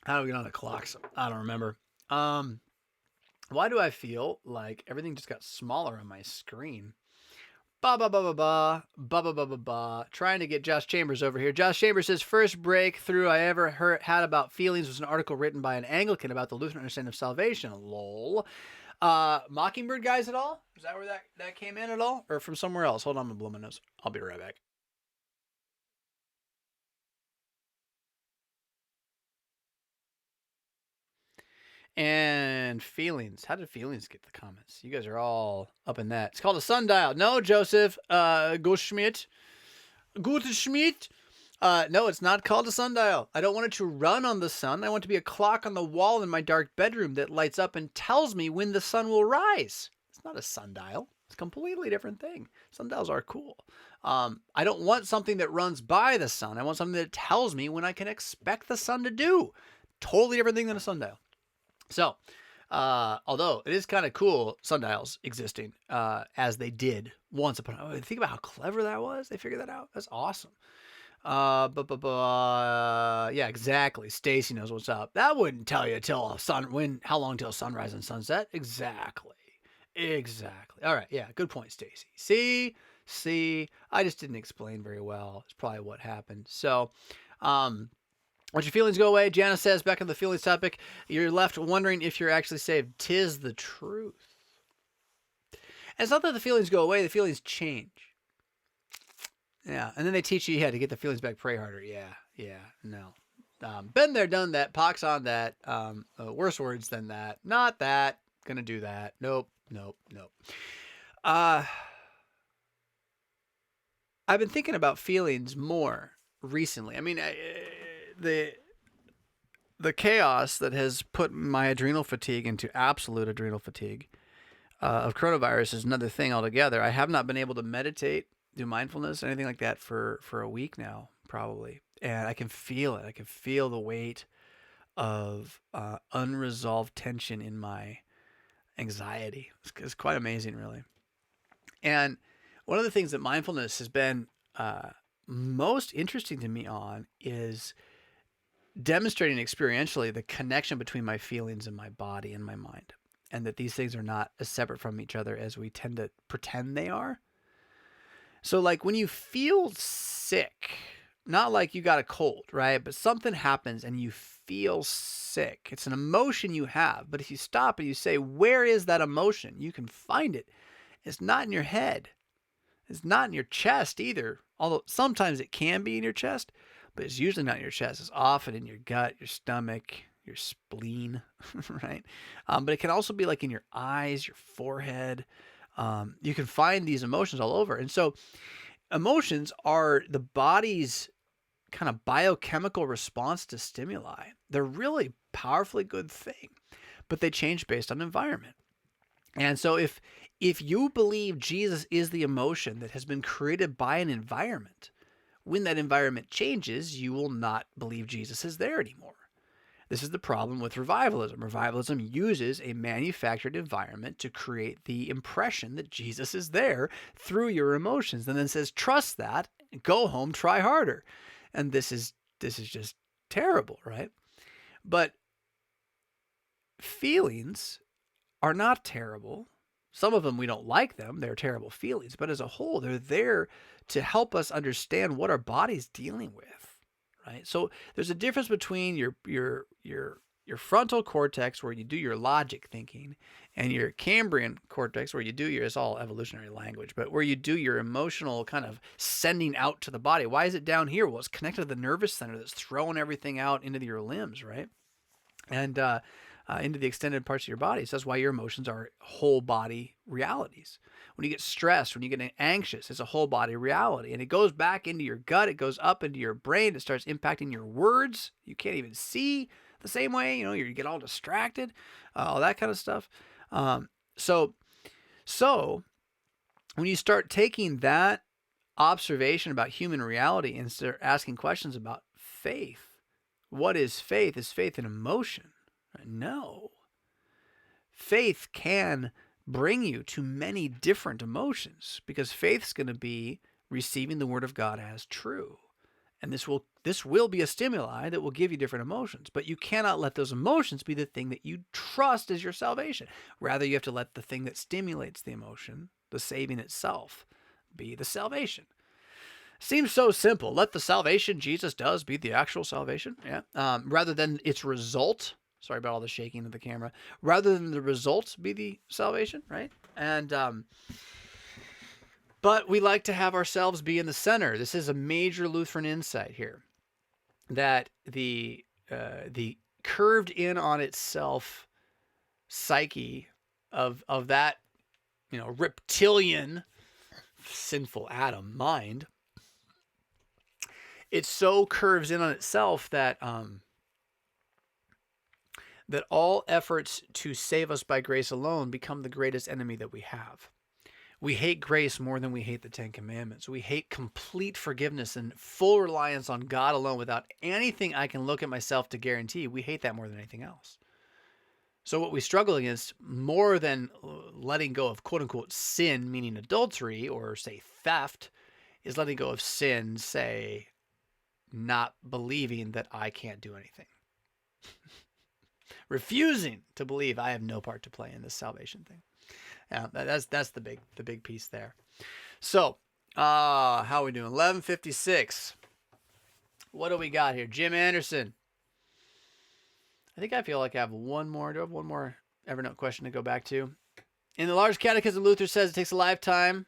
How do we get on the clocks? I don't remember. Why do I feel like everything just got smaller on my screen? Trying to get Josh Chambers over here. Josh Chambers says, first breakthrough I ever had about feelings was an article written by an Anglican about the Lutheran understanding of salvation. Lol. Mockingbird guys at all? Is that where that came in at all? Or from somewhere else? Hold on, I'm gonna blow my nose. I'll be right back. And feelings. How did feelings get the comments? You guys are all up in that. It's called a sundial. No, Joseph. Goldschmidt. Gutschmidt. No, it's not called a sundial. I don't want it to run on the sun. I want it to be a clock on the wall in my dark bedroom that lights up and tells me when the sun will rise. It's not a sundial. It's a completely different thing. Sundials are cool. I don't want something that runs by the sun. I want something that tells me when I can expect the sun to do. Totally different thing than a sundial. So, although it is kind of cool, sundials existing as they did once upon a time. Think about how clever that was. They figured that out. That's awesome. Yeah, exactly. Stacy knows what's up. That wouldn't tell you how long till sunrise and sunset. Exactly. All right. Yeah. Good point, Stacy. See, I just didn't explain very well. It's probably what happened. So, once your feelings go away, Jana says, back on the feelings topic, you're left wondering if you're actually saved. 'Tis the truth. And it's not that the feelings go away, the feelings change. Yeah, and then they teach you, to get the feelings back, pray harder. Yeah, no. Been there, done that, pox on that, worse words than that. Not that, gonna do that. Nope. I've been thinking about feelings more recently. I mean, the chaos that has put my adrenal fatigue into absolute adrenal fatigue of coronavirus is another thing altogether. I have not been able to meditate, do mindfulness, anything like that for a week now, probably. And I can feel it. I can feel the weight of unresolved tension in my anxiety. It's quite amazing, really. And one of the things that mindfulness has been most interesting to me on is demonstrating experientially the connection between my feelings and my body and my mind, and that these things are not as separate from each other as we tend to pretend they are. So like when you feel sick, not like you got a cold, right? But something happens and you feel sick. It's an emotion you have, but if you stop and you say, where is that emotion? You can find it. It's not in your head. It's not in your chest either. Although sometimes it can be in your chest, but it's usually not in your chest. It's often in your gut, your stomach, your spleen, right? But it can also be like in your eyes, your forehead. You can find these emotions all over. And so emotions are the body's kind of biochemical response to stimuli. They're really powerfully good thing, but they change based on environment. And so if you believe Jesus is the emotion that has been created by an environment, when that environment changes, you will not believe Jesus is there anymore. This is the problem with revivalism. Revivalism uses a manufactured environment to create the impression that Jesus is there through your emotions, and then says, trust that, go home, try harder. And this is just terrible, right? But feelings are not terrible. Some of them, we don't like them. They're terrible feelings. But as a whole, they're there to help us understand what our body's dealing with, right? So there's a difference between your frontal cortex, where you do your logic thinking, and your Cambrian cortex, where you do it's all evolutionary language, but where you do your emotional kind of sending out to the body. Why is it down here? Well, it's connected to the nervous center that's throwing everything out into your limbs, right? And into the extended parts of your body. So that's why your emotions are whole body realities. When you get stressed, when you get anxious, it's a whole body reality. And it goes back into your gut. It goes up into your brain. It starts impacting your words. You can't even see the same way. You get all distracted, all that kind of stuff. So when you start taking that observation about human reality and start asking questions about faith, what is faith? Is faith an emotion? No. Faith can bring you to many different emotions, because faith's going to be receiving the word of God as true. And this will be a stimuli that will give you different emotions, but you cannot let those emotions be the thing that you trust as your salvation. Rather, you have to let the thing that stimulates the emotion, the saving itself, be the salvation. Seems so simple. Let the salvation Jesus does be the actual salvation. Yeah. Rather than its result. Sorry about all the shaking of the camera. Rather than the results be the salvation, right? And but we like to have ourselves be in the center. This is a major Lutheran insight here, that the curved in on itself psyche of that, reptilian, sinful Adam mind, it so curves in on itself that that all efforts to save us by grace alone become the greatest enemy that we have. We hate grace more than we hate the Ten Commandments. We hate complete forgiveness and full reliance on God alone without anything I can look at myself to guarantee. We hate that more than anything else. So what we struggle against more than letting go of quote unquote sin, meaning adultery or say theft, is letting go of sin, say not believing that I can't do anything. Refusing to believe I have no part to play in this salvation thing. Yeah, that's the big piece there. So, how are we doing? 11:56. What do we got here? Jim Anderson. I feel like I have one more. Do I have one more Evernote question to go back to? In the Lars Catechism, Luther says it takes a lifetime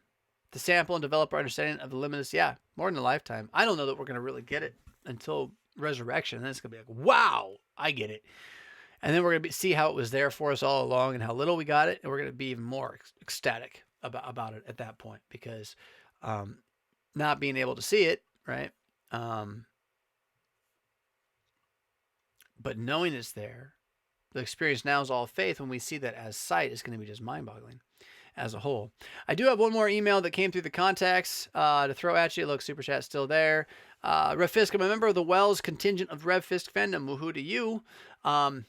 to sample and develop our understanding of the limitless. Yeah, more than a lifetime. I don't know that we're going to really get it until resurrection. Then it's going to be like, wow, I get it. And then we're going to see how it was there for us all along and how little we got it. And we're going to be even more ecstatic about it at that point because not being able to see it, right? But knowing it's there, the experience now is all faith. When we see that as sight, it's going to be just mind-boggling as a whole. I do have one more email that came through the contacts to throw at you. Look, Super Chat's still there. Rev Fisk, I'm a member of the Wells contingent of Rev Fisk fandom. Woohoo to you. I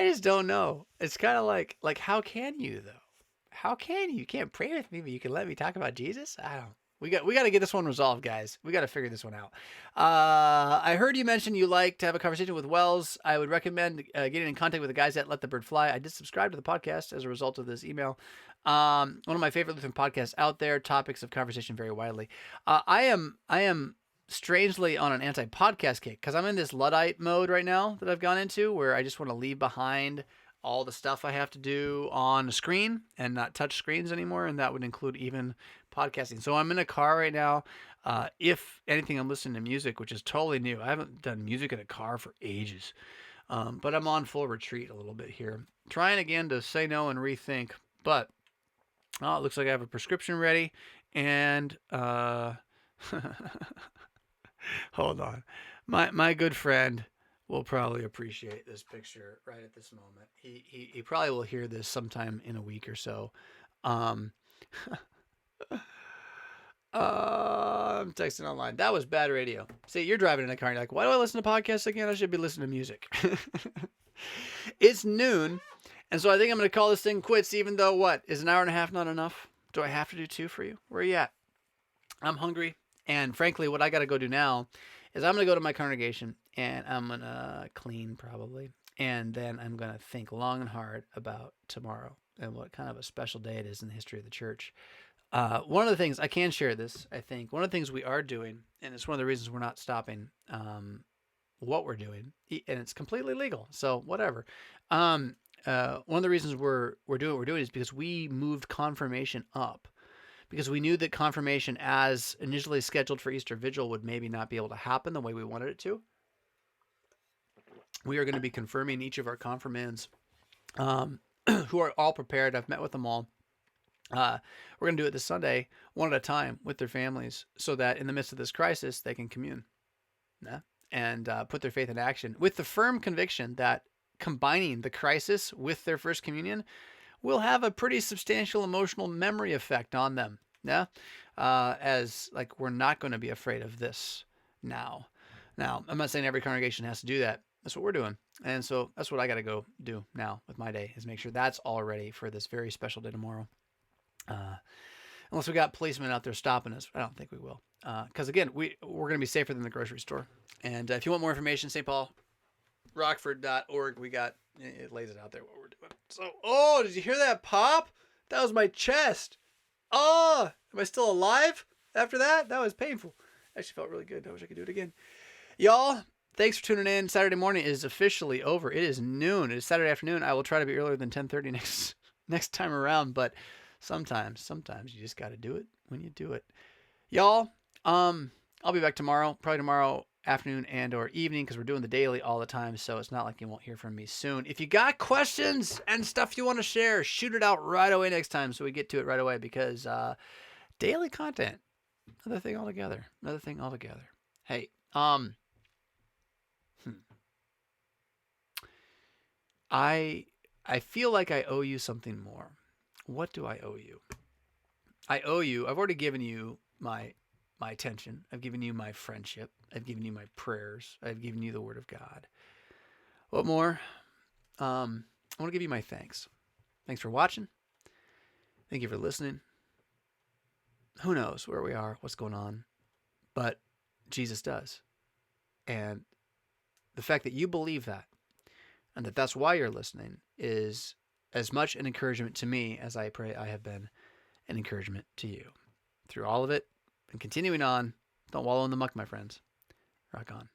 just don't know. It's kind of like how can you though? How can you? You can't pray with me, but you can let me talk about Jesus? I don't. We got to get this one resolved, guys. We got to figure this one out. I heard you mention you like to have a conversation with Wells. I would recommend getting in contact with the guys at Let the Bird Fly. I did subscribe to the podcast as a result of this email. One of my favorite Lutheran podcasts out there. Topics of conversation vary widely. I am strangely on an anti-podcast kick because I'm in this Luddite mode right now that I've gone into where I just want to leave behind all the stuff I have to do on the screen and not touch screens anymore. And that would include even podcasting. So I'm in a car right now. If anything, I'm listening to music, which is totally new. I haven't done music in a car for ages. But I'm on full retreat a little bit here. Trying again to say no and rethink. But it looks like I have a prescription ready. And hold on. My good friend will probably appreciate this picture right at this moment. He probably will hear this sometime in a week or so. I'm texting online. That was bad radio. See, you're driving in a car and you're like, why do I listen to podcasts again? I should be listening to music. It's noon. And so I think I'm going to call this thing quits, even though what? Is an hour and a half not enough? Do I have to do 2 for you? Where are you at? I'm hungry. And frankly, what I got to go do now is I'm going to go to my congregation and I'm going to clean probably. And then I'm going to think long and hard about tomorrow and what kind of a special day it is in the history of the church. One of the things, I can share this, I think, one of the things we are doing, and it's one of the reasons we're not stopping what we're doing, and it's completely legal, so whatever. One of the reasons we're doing what we're doing is because we moved confirmation up. Because we knew that confirmation as initially scheduled for Easter Vigil would maybe not be able to happen the way we wanted it to. We are going to be confirming each of our confirmands who are all prepared. I've met with them all. We're going to do it this Sunday, one at a time with their families so that in the midst of this crisis, they can commune and put their faith in action with the firm conviction that combining the crisis with their first communion will have a pretty substantial emotional memory effect on them. As like, we're not going to be afraid of this now. Now, I'm not saying every congregation has to do that. That's what we're doing. And so that's what I got to go do now with my day, is make sure that's all ready for this very special day tomorrow. Unless we got policemen out there stopping us. I don't think we will. Because again, we're going to be safer than the grocery store. And if you want more information, St. Paul, rockford.org, it lays it out there what we're doing. So, did you hear that pop? That was my chest. Am I still alive after that? That was painful. Actually felt really good. I wish I could do it again. Y'all, thanks for tuning in. Saturday morning is officially over. It is noon. It is Saturday afternoon. I will try to be earlier than 10:30 next time around, but sometimes you just got to do it when you do it. Y'all, I'll be back tomorrow, probably tomorrow afternoon and or evening, because we're doing the daily all the time, so it's not like you won't hear from me soon. If you got questions and stuff you want to share, shoot it out right away next time so we get to it right away, because daily content, another thing altogether. Hey, I feel like I owe you something more. What do I owe you? I've already given you my attention. I've given you my friendship. I've given you my prayers. I've given you the Word of God. What more? I want to give you my thanks. Thanks for watching. Thank you for listening. Who knows where we are, what's going on, but Jesus does. And the fact that you believe that, and that's why you're listening, is as much an encouragement to me as I pray I have been an encouragement to you. Through all of it and continuing on, don't wallow in the muck, my friends. Rock on.